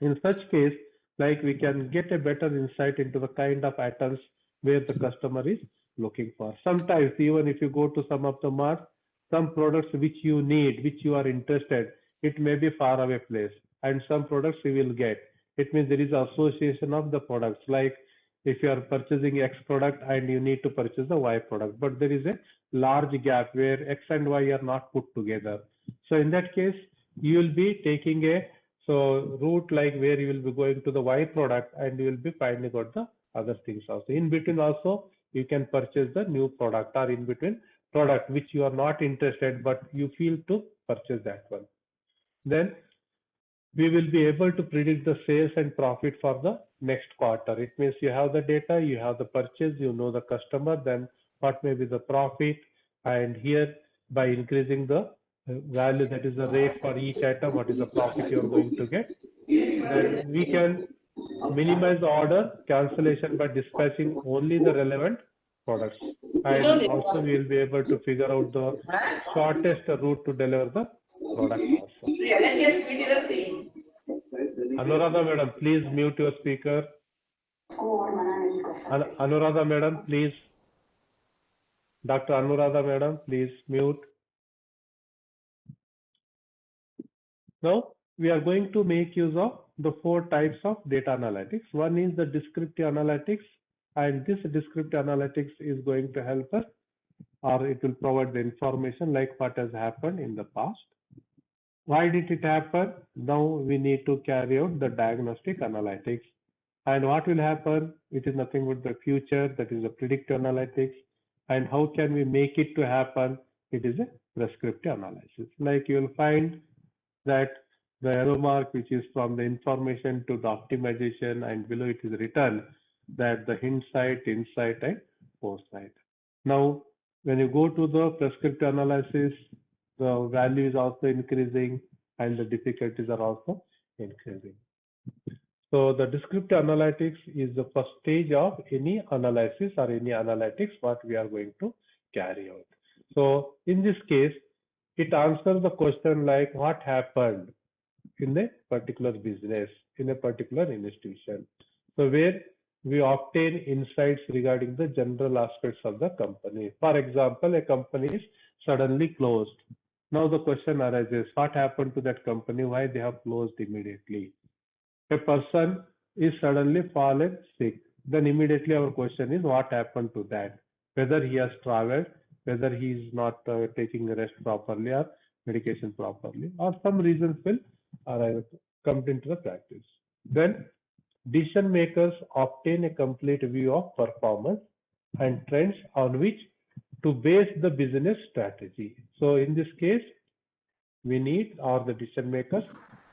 In such case, like we can get a better insight into the kind of items where the customer is looking for. Sometimes even if you go to some of the marts, some products which you need, which you are interested, it may be far away place, and some products you will get. It means there is association of the products. Like if you are purchasing X product and you need to purchase the Y product, but there is a large gap where X and Y are not put together. So in that case, you will be taking a route like where you will be going to the Y product and you will be finding out the other things also. In between also, you can purchase the new product, or in between product which you are not interested but you feel to purchase that one. Then we will be able to predict the sales and profit for the next quarter. It means you have the data, you have the purchase, you know the customer, then what may be the profit, and here by increasing the value, that is the rate for each item, what is the profit you are going to get. Then we can minimize the order cancellation by dispatching only the relevant products. And also we will be able to figure out the shortest route to deliver the product also. Anuradha madam, please mute your speaker. Anuradha madam, please. Dr. Anuradha madam, please mute. Now we are going to make use of the 4 types of data analytics. One is the descriptive analytics, and this descriptive analytics is going to help us, or it will provide the information like what has happened in the past. Why did it happen? Now we need to carry out the diagnostic analytics. And what will happen? It is nothing but the future, that is the predictive analytics. And how can we make it to happen? It is a prescriptive analysis. Like you will find that the arrow mark, which is from the information to the optimization, and below it is written that the hindsight, insight, and foresight. Now, when you go to the prescriptive analysis, the value is also increasing and the difficulties are also increasing. So the descriptive analytics is the first stage of any analysis or any analytics what we are going to carry out. So in this case, it answers the question like what happened in a particular business, in a particular institution. So where we obtain insights regarding the general aspects of the company. For example, a company is suddenly closed. Now the question arises, what happened to that company? Why they have closed immediately? A person is suddenly fallen sick. Then immediately our question is, what happened to that? Whether he has traveled, whether he is not taking rest properly or medication properly, or some reasons will come into the practice. Then decision makers obtain a complete view of performance and trends on which to base the business strategy. So in this case, we need, or the decision makers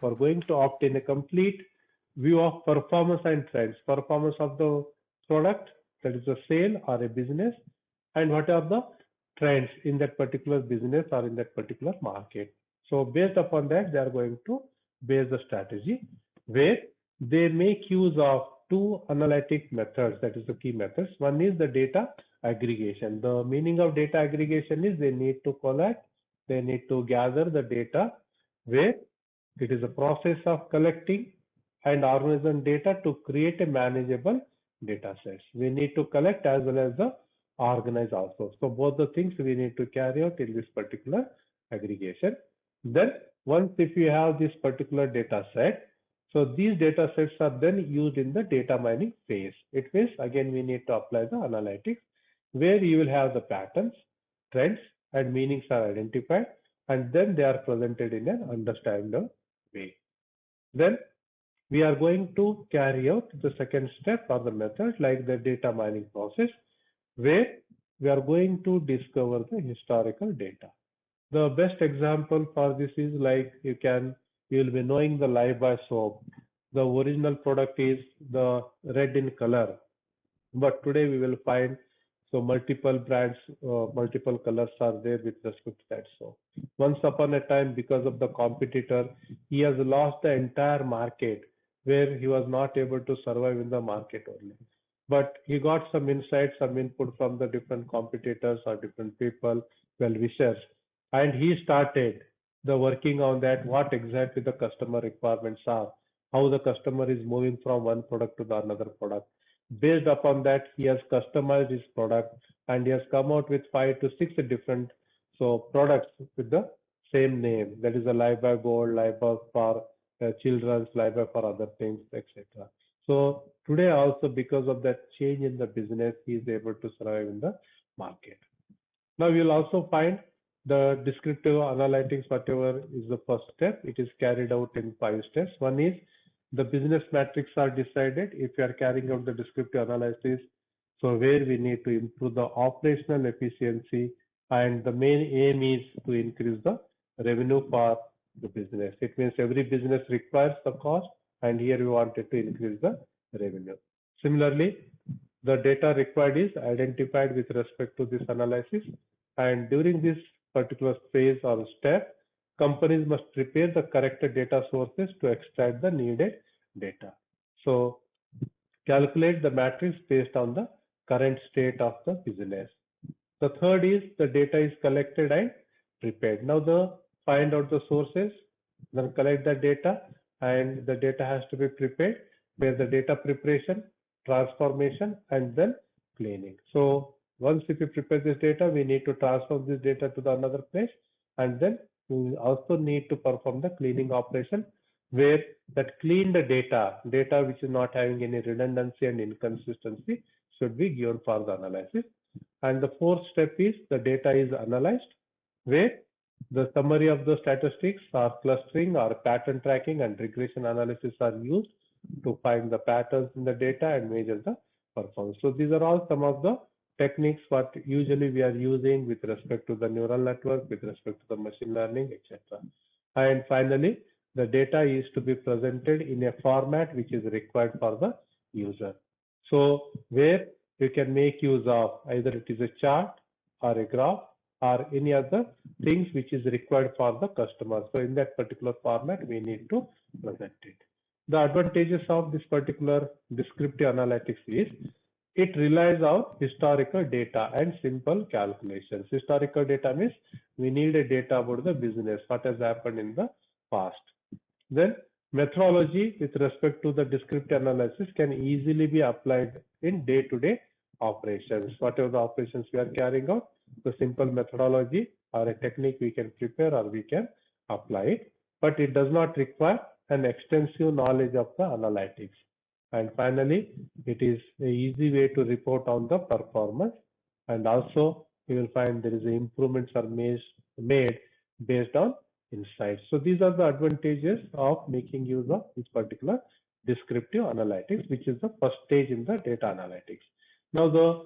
are going to obtain a complete view of performance and trends, performance of the product, that is a sale or a business, and what are the trends in that particular business or in that particular market. So based upon that, they are going to base the strategy, where they make use of 2 analytic methods, that is the key methods. One is the data aggregation. The meaning of data aggregation is they need to collect, they need to gather the data, where it is a process of collecting and organizing data to create a manageable data sets. We need to collect as well as the organize also. So both the things we need to carry out in this particular aggregation. Then once if you have this particular data set, so these data sets are then used in the data mining phase. It means again we need to apply the analytics, where you will have the patterns, trends, and meanings are identified, and then they are presented in an understandable way. Then we are going to carry out the second step or the method like the data mining process, where we are going to discover the historical data. The best example for this is like you will be knowing the Lifebuoy soap. The original product is the red in color, but today we will find so multiple brands, multiple colors are there with respect to that soap. Once upon a time, because of the competitor, he has lost the entire market, where he was not able to survive in the market only. But he got some insights, some input from the different competitors or different people, well-wishers, and he started the working on that, what exactly the customer requirements are, how the customer is moving from one product to the another product. Based upon that, he has customized his product, and he has come out with 5 to 6 different products with the same name. That is a Lifebuoy Gold, Lifebuoy for children's, Lifebuoy for other things, etc. So today also, because of that change in the business, he is able to survive in the market. Now you'll also find the descriptive analytics, whatever is the first step, it is carried out in 5 steps. One is the business metrics are decided if you are carrying out the descriptive analysis. So where we need to improve the operational efficiency, and the main aim is to increase the revenue for the business. It means every business requires the cost, and here we wanted to increase the revenue. Similarly, the data required is identified with respect to this analysis, and during this particular phase or step, companies must prepare the correct data sources to extract the needed data. So calculate the matrix based on the current state of the business. The third is the data is collected and prepared. Now find out the sources, then collect the data, and the data has to be prepared, where the data preparation, transformation, and then cleaning. So once if you prepare this data, we need to transfer this data to the another place, and then we also need to perform the cleaning operation, where that cleaned data which is not having any redundancy and inconsistency should be given for the analysis. And the fourth step is the data is analyzed, where the summary of the statistics or clustering or pattern tracking and regression analysis are used to find the patterns in the data and measure the performance. So these are all some of the techniques what usually we are using with respect to the neural network, with respect to the machine learning, etc. And finally, the data is to be presented in a format which is required for the user. So where you can make use of either it is a chart or a graph or any other things which is required for the customer. So in that particular format, we need to present it. The advantages of this particular descriptive analytics is it relies on historical data and simple calculations. Historical data means we need a data about the business, what has happened in the past. Then methodology with respect to the descriptive analysis can easily be applied in day-to-day operations. Whatever the operations we are carrying out, the simple methodology or a technique we can prepare or we can apply it, but it does not require an extensive knowledge of the analytics. And finally, it is an easy way to report on the performance, and also you will find there is improvements are made based on insights. So these are the advantages of making use of this particular descriptive analytics, which is the first stage in the data analytics. Now the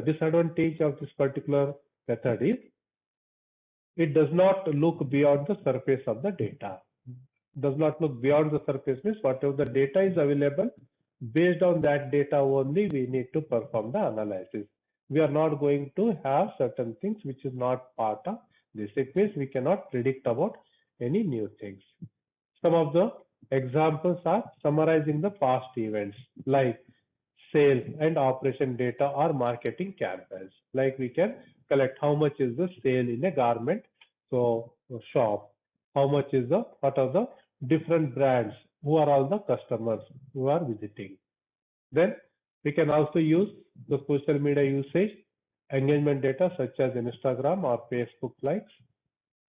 disadvantage of this particular method is it does not look beyond the surface of the data. Does not look beyond the surface means whatever the data is available, based on that data only we need to perform the analysis. We are not going to have certain things which is not part of this. It means we cannot predict about any new things. Some of the examples are summarizing the past events like sales and operation data or marketing campaigns. Like we can collect how much is the sale in a garment shop, how much is what are the different brands, who are all the customers who are visiting. Then we can also use the social media usage, engagement data such as Instagram or Facebook likes.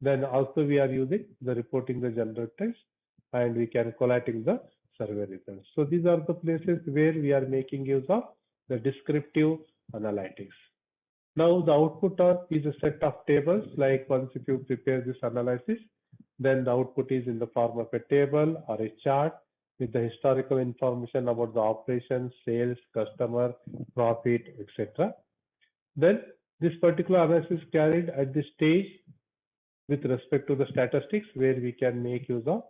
Then also we are using the reporting the general text, and we can collating the survey results. So these are the places where we are making use of the descriptive analytics. Now the output is a set of tables. Like once if you prepare this analysis, then the output is in the form of a table or a chart with the historical information about the operation, sales, customer, profit, etc. Then this particular analysis is carried at this stage with respect to the statistics, where we can make use of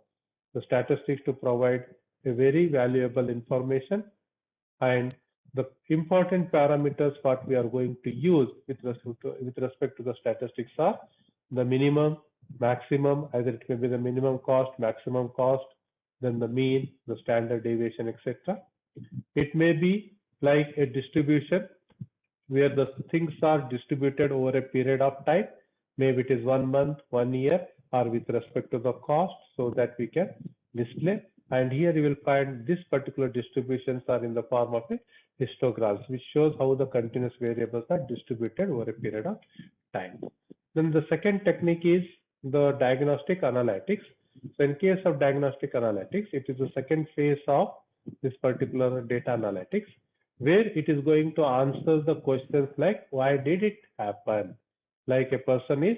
the statistics to provide a very valuable information. And the important parameters what we are going to use with respect to the statistics are the minimum, maximum, either it may be the minimum cost, maximum cost, then the mean, the standard deviation, etc. It may be like a distribution where the things are distributed over a period of time. Maybe it is 1 month, 1 year, or with respect to the cost, so that we can display. And here you will find this particular distributions are in the form of a histograms, which shows how the continuous variables are distributed over a period of time. Then the second technique is the diagnostic analytics. So in case of diagnostic analytics, it is the second phase of this particular data analytics, where it is going to answer the questions like, why did it happen? Like a person is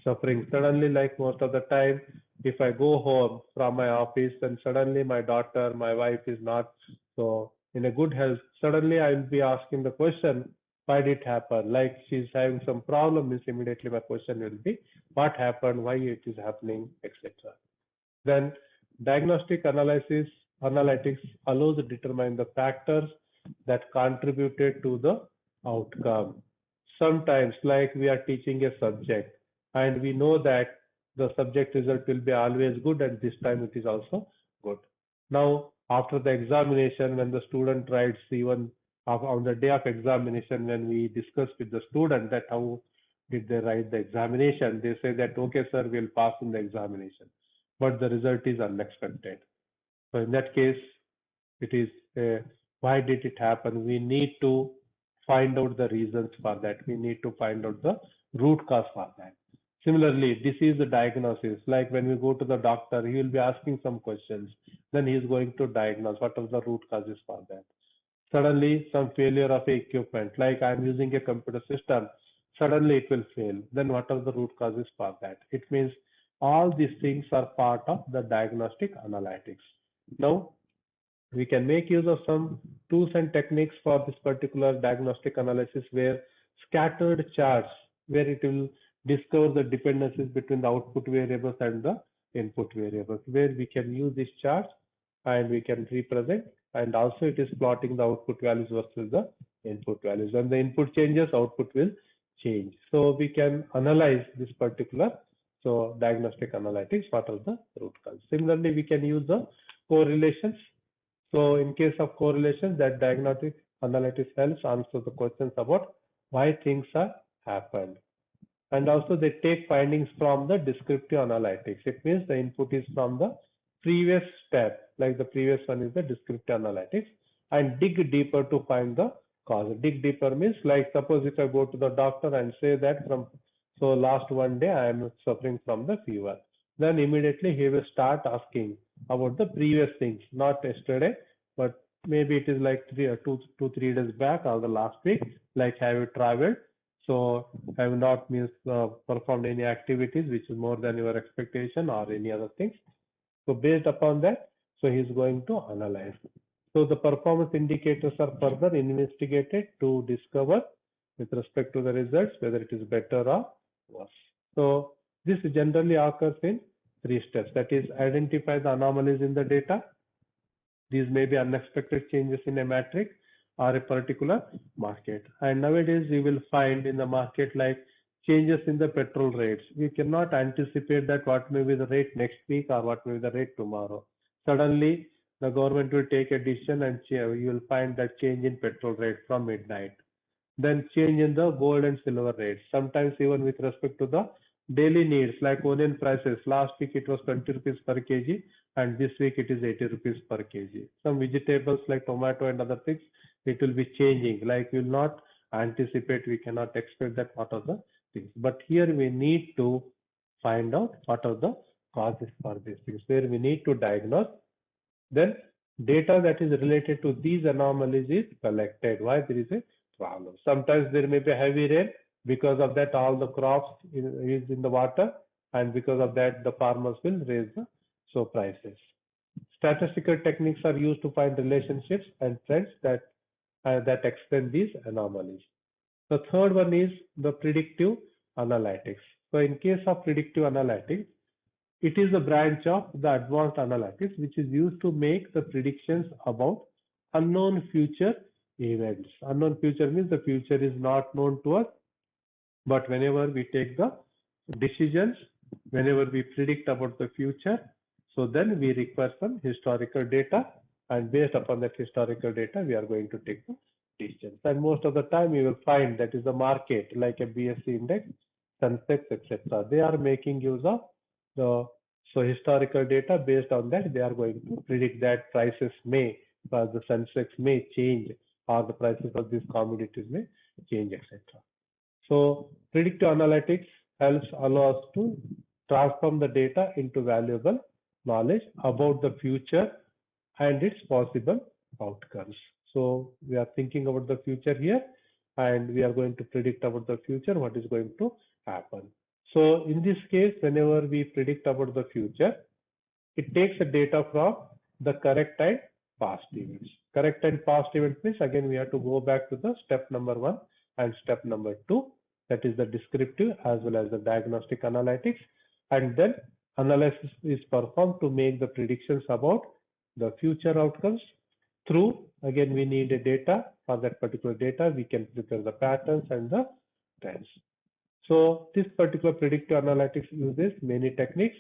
suffering suddenly, like most of the time, if I go home from my office and suddenly my daughter, my wife is not so in a good health, suddenly I will be asking the question, why did it happen? Like she's having some problem, means immediately my question will be, what happened, why it is happening, etc. Then diagnostic analytics allows to determine the factors that contributed to the outcome. Sometimes, like we are teaching a subject and we know that the subject result will be always good and this time it is also good. Now, after the examination, when the student writes, even on the day of examination, when we discuss with the student that how did they write the examination, they say that, okay, sir, we'll pass in the examination, but the result is unexpected. So in that case, it is why did it happen? We need to find out the reasons for that. We need to find out the root cause for that. Similarly, disease diagnosis, like when we go to the doctor, he will be asking some questions. Then he is going to diagnose what are the root causes for that. Suddenly, some failure of equipment, like I'm using a computer system, suddenly it will fail. Then what are the root causes for that? It means all these things are part of the diagnostic analytics. Now, we can make use of some tools and techniques for this particular diagnostic analysis where scattered charts, where it will discover the dependencies between the output variables and the input variables, where we can use these charts and we can represent, and also it is plotting the output values versus the input values. When the input changes, output will change. So we can analyze this particular diagnostic analytics, what are the root causes. Similarly, we can use the correlations. So in case of correlations, that diagnostic analytics helps answer the questions about why things are happened. And also they take findings from the descriptive analytics. It means the input is from the previous step, like the previous one is the descriptive analytics, and dig deeper to find the cause. Dig deeper means, like suppose if I go to the doctor and say that last one day I am suffering from the fever, then immediately he will start asking about the previous things, not yesterday, but maybe it is like 3 days back or the last week, like have you traveled? So have not performed any activities which is more than your expectation or any other things. So based upon that, so he is going to analyze. So the performance indicators are further investigated to discover with respect to the results whether it is better or worse. So this generally occurs in 3 steps. That is, identify the anomalies in the data. These may be unexpected changes in a matrix or a particular market. And nowadays you will find in the market like changes in the petrol rates. We cannot anticipate that what may be the rate next week or what may be the rate tomorrow. Suddenly the government will take a decision and you will find that change in petrol rate from midnight. Then change in the gold and silver rates. Sometimes even with respect to the daily needs, like onion prices. Last week it was 20 rupees per kg and this week it is 80 rupees per kg. Some vegetables like tomato and other things, it will be changing. Like we will not anticipate, we cannot expect that what are the things. But here we need to find out what are the causes for these things, where we need to diagnose. Then data that is related to these anomalies is collected. Why there is a problem? Sometimes there may be heavy rain. Because of that, all the crops is in the water, and because of that, the farmers will raise the prices. Statistical techniques are used to find relationships and trends that explain these anomalies. The third one is the predictive analytics. So in case of predictive analytics, it is a branch of the advanced analytics which is used to make the predictions about unknown future events. Unknown future means the future is not known to us, but whenever we take the decisions, whenever we predict about the future, so then we require some historical data, and based upon that historical data, we are going to take the decisions. And most of the time, you will find that is the market, like a BSE index, Sensex, etc. They are making use of the historical data. Based on that, they are going to predict that prices may, the Sensex may change, or the prices of these commodities may change, etc. So predictive analytics helps allow us to transform the data into valuable knowledge about the future and its possible outcomes. So we are thinking about the future here, and we are going to predict about the future, what is going to happen. So in this case, whenever we predict about the future, it takes the data from the correct and past events. Correct and past events means, again, we have to go back to the step number 1 and step number 2. That is the descriptive as well as the diagnostic analytics. And then analysis is performed to make the predictions about the future outcomes. through, again, we need a data. For that particular data, we can prepare the patterns and the trends. So this particular predictive analytics uses many techniques.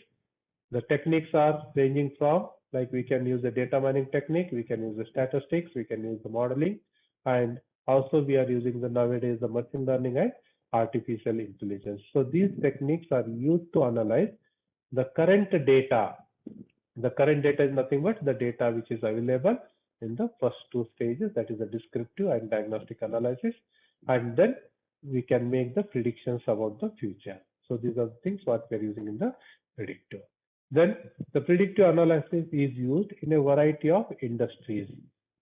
The techniques are ranging from, like, we can use the data mining technique, we can use the statistics, we can use the modeling, and also we are using the nowadays the machine learning and artificial intelligence. So these techniques are used to analyze the current data. The current data is nothing but the data which is available in the first two stages, that is the descriptive and diagnostic analysis, and then we can make the predictions about the future. So these are the things what we are using in the predictive. Then the predictive analysis is used in a variety of industries.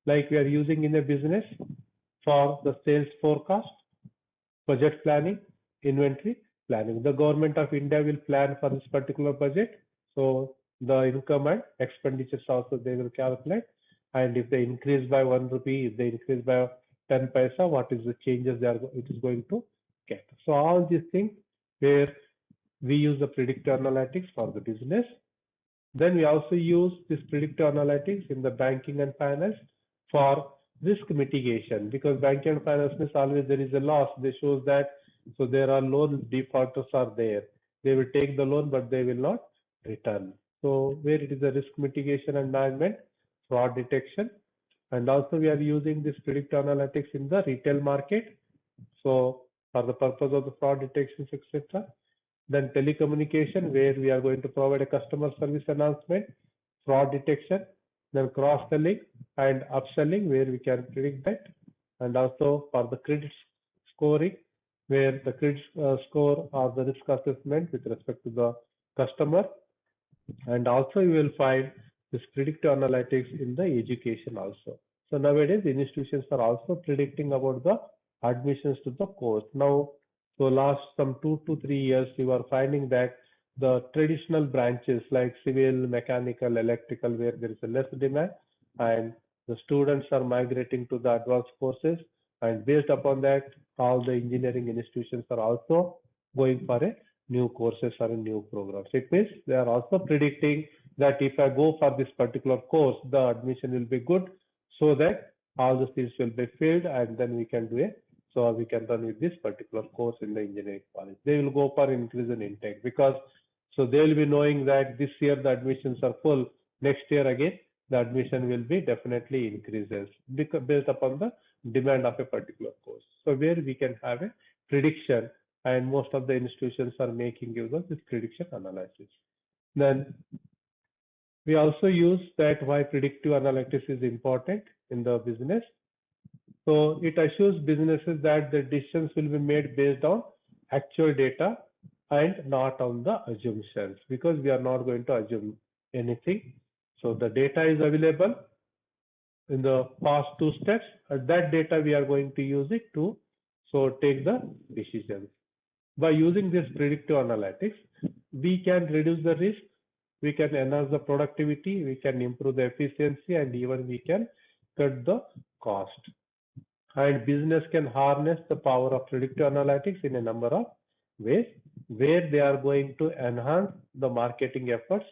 Like we are using in a business for the sales forecast, budget planning, inventory planning. The government of India will plan for this particular budget. So the income and expenditures also they will calculate. And if they increase by 1 rupee, if they increase by 10 paisa, what is the changes it is going to get. So all these things where we use the predictive analytics for the business. Then we also use this predictive analytics in the banking and finance for risk mitigation, because banking and finance means always there is a loss. They shows that, so there are loan defaulters are there. They will take the loan, but they will not return. So where it is a risk mitigation and management, fraud detection, and also we are using this predictive analytics in the retail market. So for the purpose of the fraud detections, etc. Then telecommunication, where we are going to provide a customer service announcement, fraud detection, then cross-selling and upselling, where we can predict that, and also for the credit scoring, where the credit score or the risk assessment with respect to the customer. And also you will find this predictive analytics in the education also. So nowadays the institutions are also predicting about the admissions to the course. Now, so last some 2 to 3 years, you are finding that the traditional branches like civil, mechanical, electrical, where there is a less demand, and the students are migrating to the advanced courses, and based upon that, all the engineering institutions are also going for a new courses or a new programs. It means they are also predicting that if I go for this particular course, the admission will be good, so that all the seats will be filled, and then we can do a, so we can run with this particular course in the engineering college. They will go for increase in intake, because so they will be knowing that this year the admissions are full, next year again the admission will be definitely increases based upon the demand of a particular course. So where we can have a prediction, and most of the institutions are making use of this prediction analysis. Then we also use that why predictive analytics is important in the business. So it assures businesses that the decisions will be made based on actual data and not on the assumptions, because we are not going to assume anything. So the data is available in the past two steps, and that data we are going to use it to so take the decisions. By using this predictive analytics, we can reduce the risk, we can enhance the productivity, we can improve the efficiency, and even we can cut the cost. And business can harness the power of predictive analytics in a number of ways, where they are going to enhance the marketing efforts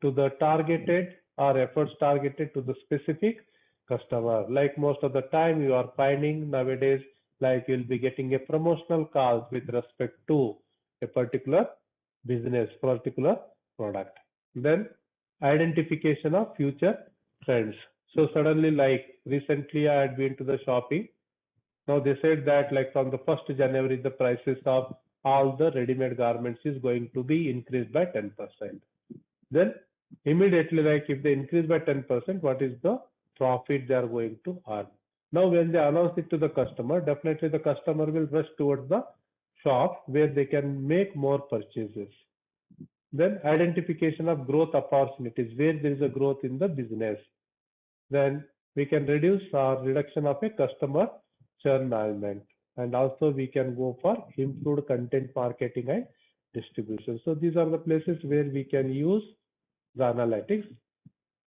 to the targeted or efforts targeted to the specific customer. Like most of the time you are finding nowadays, like you'll be getting a promotional calls with respect to a particular business, particular product. Then identification of future trends. So suddenly, like recently I had been to the shopping. Now they said that like from the 1st January, the prices of all the ready-made garments is going to be increased by 10%. Then immediately, like if they increase by 10%, what is the profit they are going to earn? Now when they announce it to the customer, definitely the customer will rush towards the shop where they can make more purchases. Then identification of growth opportunities, where there is a growth in the business. Then we can reduce our reduction of a customer churn management, and also we can go for improved content marketing and distribution. So these are the places where we can use the analytics.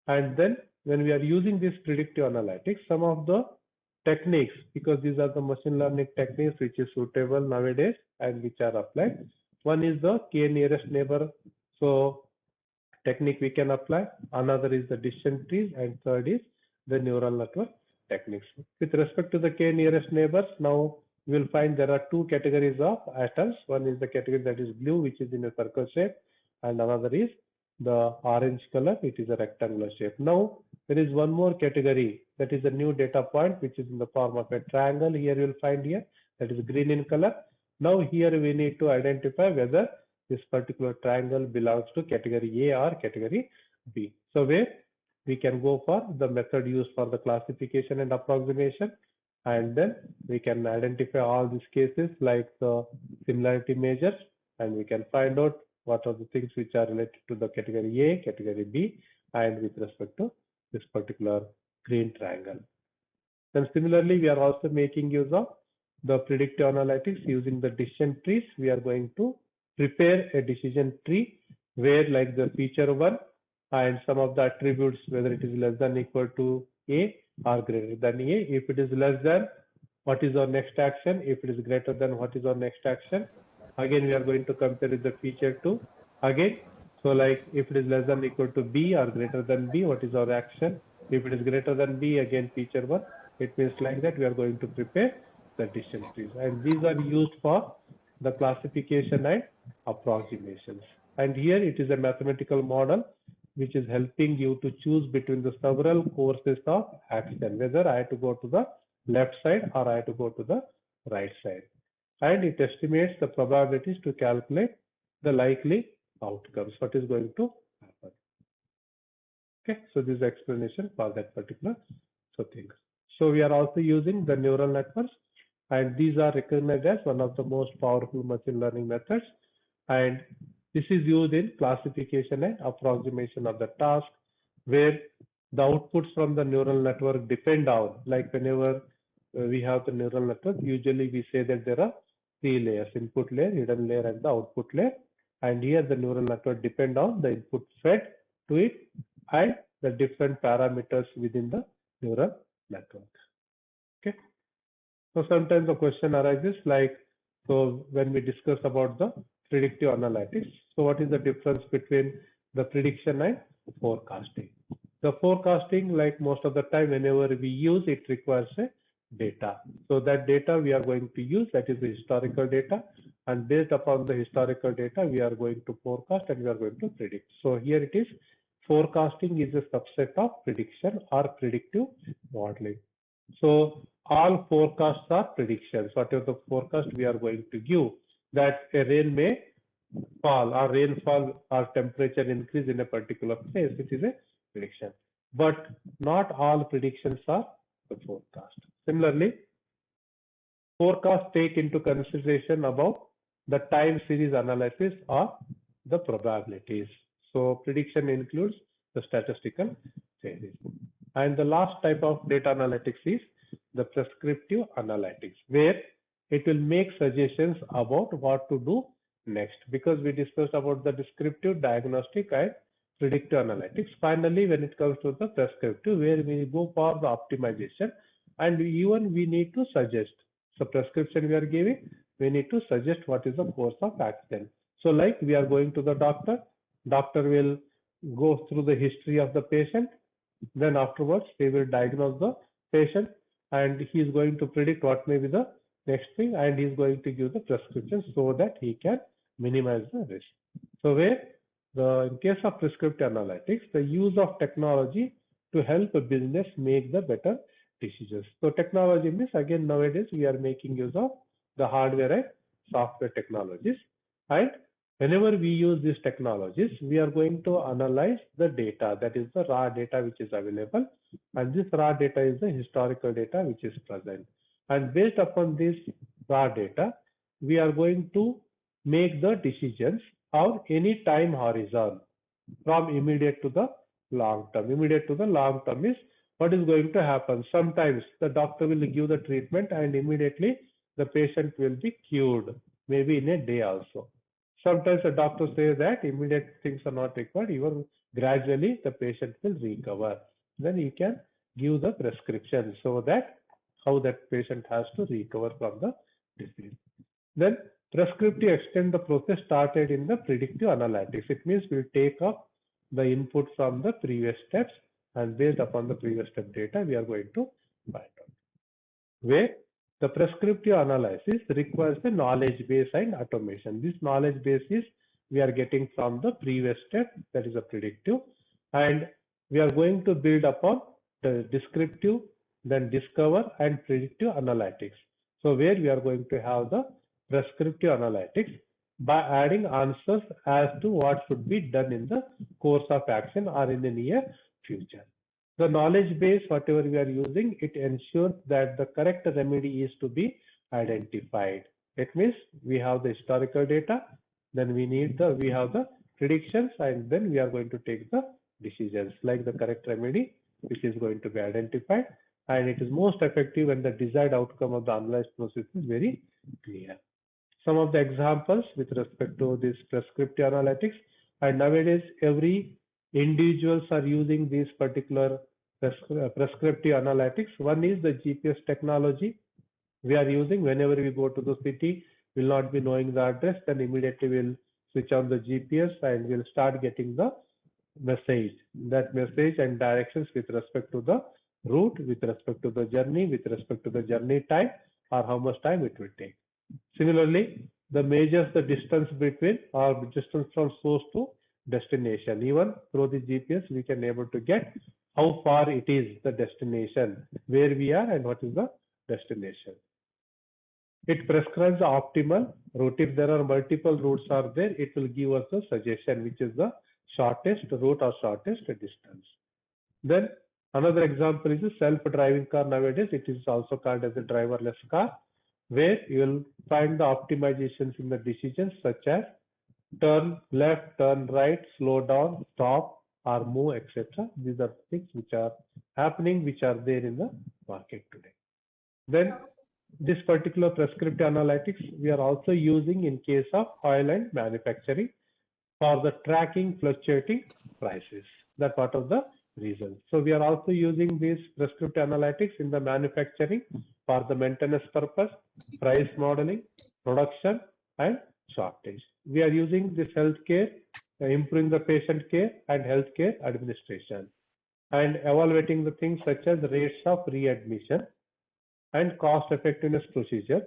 And then when we are using this predictive analytics, some of the techniques, because these are the machine learning techniques which is suitable nowadays and which are applied. One is the k nearest neighbor so technique we can apply. Another is the decision trees, and third is the neural network techniques. With respect to the k nearest neighbors, now we will find there are two categories of atoms. One is the category that is blue, which is in a circle shape, and another is the orange color, it is a rectangular shape. Now there is one more category, that is a new data point, which is in the form of a triangle. Here you will find here, that is green in color. Now here we need to identify whether this particular triangle belongs to category A or category B. So where we can go for the method used for the classification and approximation, and then we can identify all these cases like the similarity measures, and we can find out what are the things which are related to the category A, category B, and with respect to this particular green triangle. Then similarly, we are also making use of the predictive analytics using the decision trees. We are going to prepare a decision tree where like the feature 1 and some of the attributes, whether it is less than equal to A or greater than A. If it is less than, what is our next action? If it is greater than, what is our next action? Again, we are going to compare with the feature 2 again. So like if it is less than equal to B or greater than B, what is our action? If it is greater than B, again feature 1. It means like that we are going to prepare the decision trees, and these are used for the classification and approximations. And here it is a mathematical model which is helping you to choose between the several courses of action, whether I have to go to the left side or I have to go to the right side. And it estimates the probabilities to calculate the likely outcomes, what is going to happen. Okay, so this is explanation for that particular thing. So we are also using the neural networks, and these are recognized as one of the most powerful machine learning methods. And this is used in classification and approximation of the task, where the outputs from the neural network depend on, like whenever we have the neural network, usually we say that there are 3 layers: input layer, hidden layer, and the output layer. And here the neural network depend on the input fed to it and the different parameters within the neural network. Okay. So sometimes the question arises like, so when we discuss about the predictive analytics, so what is the difference between the prediction and forecasting? The forecasting, like most of the time, whenever we use it, requires a data. So that data we are going to use, that is the historical data, and based upon the historical data, we are going to forecast and we are going to predict. So here it is, forecasting is a subset of prediction or predictive modeling. So all forecasts are predictions. Whatever the forecast we are going to give, that a rain may fall or rainfall or temperature increase in a particular place, which is a prediction. But not all predictions are the forecast. Similarly, forecasts take into consideration about the time series analysis or the probabilities. So prediction includes the statistical changes. And the last type of data analytics is the prescriptive analytics, where it will make suggestions about what to do next, because we discussed about the descriptive, diagnostic, and predictive analytics. Finally, when it comes to the prescriptive, where we go for the optimization, and even we need to suggest. So prescription we are giving, we need to suggest what is the course of action. So like we are going to the doctor will go through the history of the patient, then afterwards they will diagnose the patient, and he is going to predict what may be the next thing, and he is going to give the prescription so that he can minimize the risk. So where in case of prescriptive analytics, the use of technology to help a business make the better decisions. So technology means, again, nowadays we are making use of the hardware and software technologies, and whenever we use these technologies, we are going to analyze the data, that is the raw data which is available, and this raw data is the historical data which is present. And based upon this raw data, we are going to make the decisions on any time horizon, from immediate to the long term. Immediate to the long term is what is going to happen. Sometimes the doctor will give the treatment and immediately the patient will be cured, maybe in a day also. Sometimes the doctor says that immediate things are not required, even gradually the patient will recover. Then he can give the prescription so that how that patient has to recover from the disease. Then prescriptive extend the process started in the predictive analytics. It means we'll take up the input from the previous steps and based upon the previous step data, we are going to find out. Where the prescriptive analysis requires the knowledge base and automation. This knowledge base is we are getting from the previous step, that is a predictive, and we are going to build upon the descriptive, then discover and predictive analytics. So where we are going to have the prescriptive analytics by adding answers as to what should be done in the course of action or in the near future. The knowledge base, whatever we are using, it ensures that the correct remedy is to be identified. It means we have the historical data, then we have the predictions, and then we are going to take the decisions like the correct remedy, which is going to be identified, and it is most effective when the desired outcome of the analyzed process is very clear. Some of the examples with respect to this prescriptive analytics, and nowadays every individuals are using these particular prescriptive analytics. One is the GPS technology we are using. Whenever we go to the city, we'll not be knowing the address, then immediately we'll switch on the GPS and we'll start getting the message, that message and directions with respect to the route, with respect to the journey, with respect to the journey time, or how much time it will take. Similarly, the measures the distance between or distance from source to destination. Even through the GPS, we can able to get how far it is the destination, where we are and what is the destination. It prescribes the optimal route. If there are multiple routes are there, it will give us a suggestion which is the shortest route or shortest distance. Then another example is a self-driving car. Nowadays, it is also called as a driverless car, where you will find the optimizations in the decisions such as turn left, turn right, slow down, stop, or move, etc. These are things which are happening, which are there in the market today. Then this particular prescriptive analytics we are also using in case of oil and manufacturing for the tracking fluctuating prices. That's part of the reason. So we are also using this prescriptive analytics in the manufacturing for the maintenance purpose, price modeling, production, and shortage. We are using this healthcare, improving the patient care and healthcare administration, and evaluating the things such as rates of readmission and cost effectiveness procedure.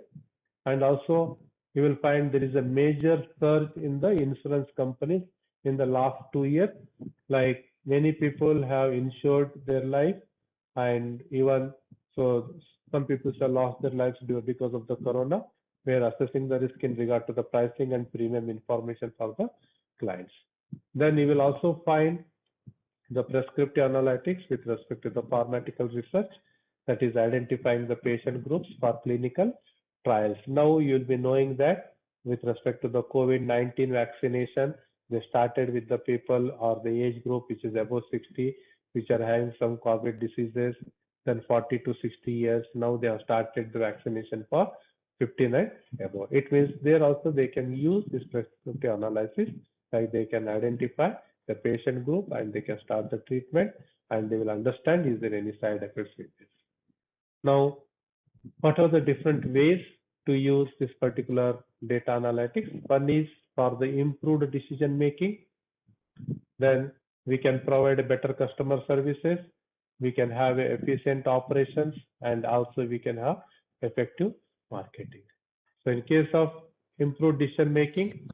And also you will find there is a major surge in the insurance companies in the last 2 years. Like many people have insured their life, and even so some people have lost their lives because of the corona. We are assessing the risk in regard to the pricing and premium information for the clients. Then you will also find the prescriptive analytics with respect to the pharmaceutical research, that is identifying the patient groups for clinical trials. Now you will be knowing that with respect to the COVID-19 vaccination, they started with the people or the age group which is above 60, which are having some COVID diseases, then 40 to 60 years. Now they have started the vaccination for 59 above. It means there also they can use this prescriptive analysis, like they can identify the patient group and they can start the treatment, and they will understand is there any side effects with this. Now, what are the different ways to use this particular data analytics? One is for the improved decision making. Then we can provide better customer services. We can have efficient operations, and also we can have effective marketing. So in case of improved decision making,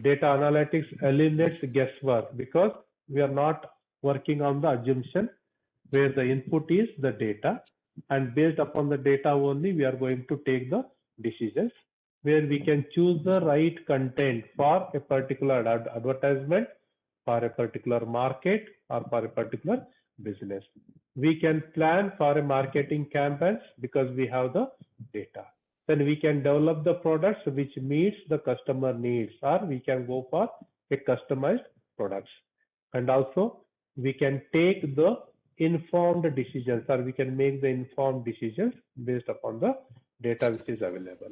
data analytics eliminates guesswork, because we are not working on the assumption where the input is the data, and based upon the data only we are going to take the decisions, where we can choose the right content for a particular advertisement, for a particular market, or for a particular business. We can plan for a marketing campaigns because we have the data. Then we can develop the products which meets the customer needs, or we can go for a customized products. And also we can take the informed decisions, or we can make the informed decisions based upon the data which is available.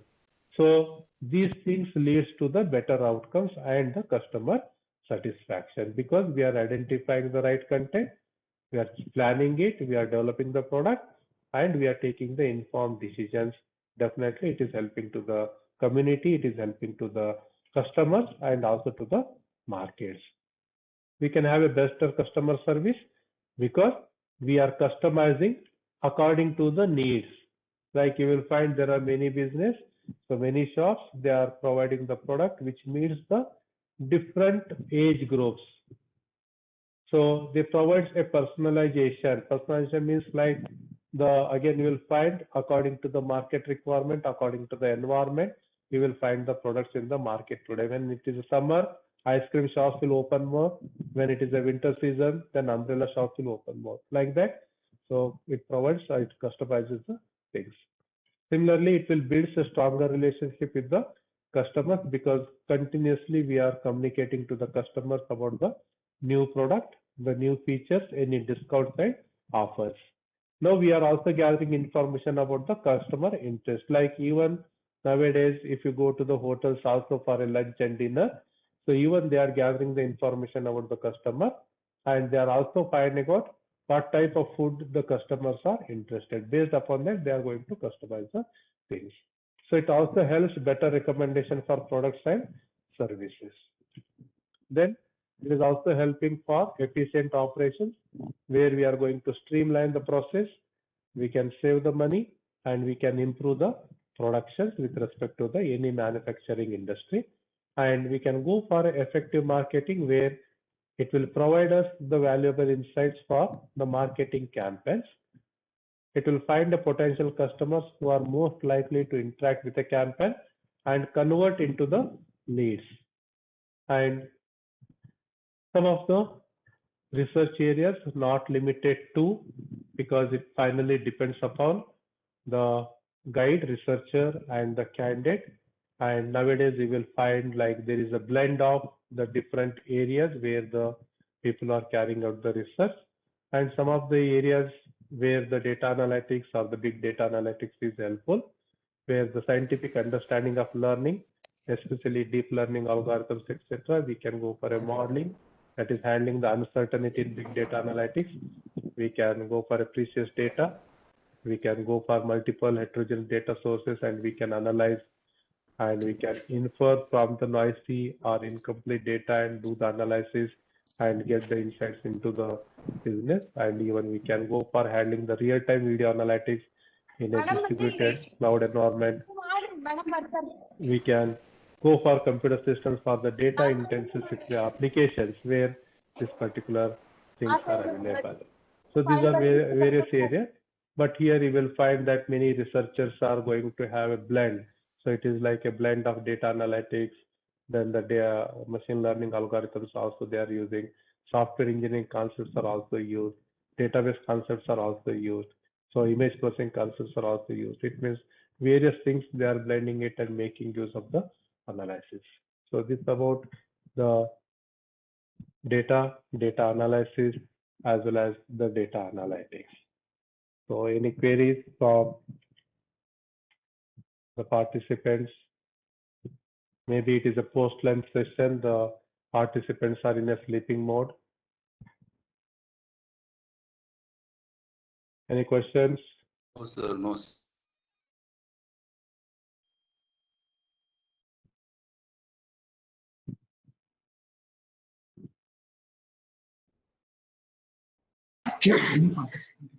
So these things leads to the better outcomes and the customer satisfaction, because we are identifying the right content, we are planning it, we are developing the product, and we are taking the informed decisions. Definitely it is helping to the community, it is helping to the customers, and also to the markets. We can have a better customer service because we are customizing according to the needs. Like you will find there are many business, so many shops, they are providing the product which meets the different age groups. So they provide a personalization. Personalization means like again you will find according to the market requirement, according to the environment, you will find the products in the market today. When it is summer, ice cream shops will open more. When it is a winter season, then umbrella shops will open more. Like that. So it customizes the things. Similarly, it will build a stronger relationship with the customers because continuously we are communicating to the customers about the new product, the new features, any discounts and offers. Now we are also gathering information about the customer interest. Like even nowadays, if you go to the hotels also for a lunch and dinner, so even they are gathering the information about the customer, and they are also finding out what type of food the customers are interested. Based upon that, they are going to customize the things. So it also helps better recommendation for products and services. Then it is also helping for efficient operations where we are going to streamline the process. We can save the money and we can improve the productions with respect to the any manufacturing industry. And we can go for effective marketing where it will provide us the valuable insights for the marketing campaigns. It will find the potential customers who are most likely to interact with the campaign and convert into the leads. And some of the research areas not limited to, because it finally depends upon the guide, researcher and the candidate. And nowadays we will find like there is a blend of the different areas where the people are carrying out the research, and some of the areas where the data analytics or the big data analytics is helpful, where the scientific understanding of learning, especially deep learning algorithms, etc., we can go for a modeling that is handling the uncertainty in big data analytics. We can go for a precious data. We can go for multiple heterogeneous data sources and we can analyze and we can infer from the noisy or incomplete data and do the analysis and get the insights into the business. And even we can go for handling the real-time video analytics in a distributed cloud environment. We can go for computer systems for the data intensive applications where this particular things are available. So these are various areas, but here you will find that many researchers are going to have a blend. So it is like a blend of data analytics, then the machine learning algorithms also they are using, software engineering concepts are also used, database concepts are also used, so image processing concepts are also used. It means various things they are blending it and making use of the analysis. So this is about the data analysis as well as the data analytics. So any queries from the participants? Maybe it is a post-lunch session. The participants are in a sleeping mode. Any questions? No, sir. No.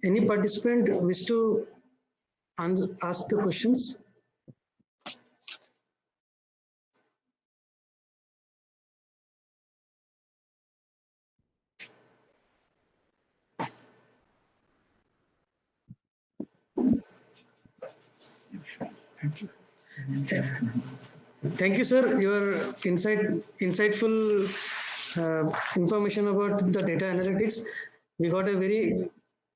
Any participant wish to ask the questions? Thank you. Thank you, sir. Your insightful information about the data analytics. We got a very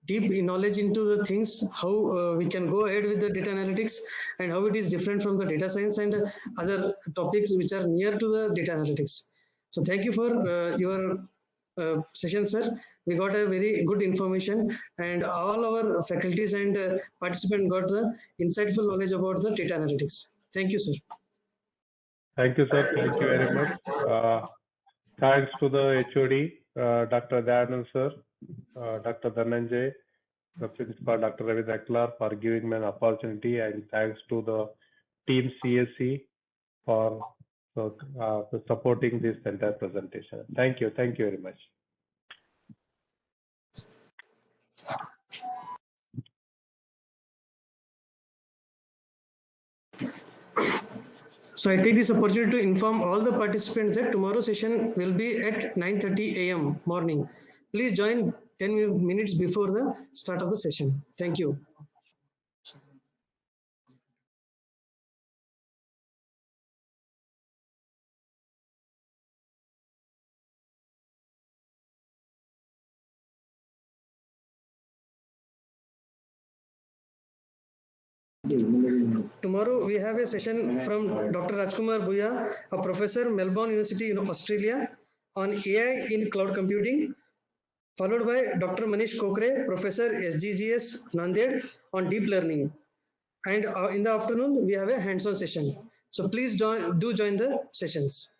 deep knowledge into the things, how we can go ahead with the data analytics and how it is different from the data science and other topics which are near to the data analytics. So thank you for your session, sir. We got a very good information and all our faculties and participants got the insightful knowledge about the data analytics. Thank you, sir. Thank you, sir. Thank you very much. Thanks to the HOD, Dr. Dayanand, sir, Dr. Dhananjay, the principal, Dr. Ravindra Eklar, for giving me an opportunity, and thanks to the team CSE for supporting this entire presentation. Thank you. Thank you very much. So I take this opportunity to inform all the participants that tomorrow session will be at 9:30 a.m. morning. Please join 10 minutes before the start of the session. Thank you. Tomorrow we have a session from Dr. Rajkumar Bhuya, a professor, Melbourne University in Australia, on AI in cloud computing, followed by Dr. Manish Kokre, professor, SGGS Nanded, on deep learning. And in the afternoon, we have a hands-on session. So please do join the sessions.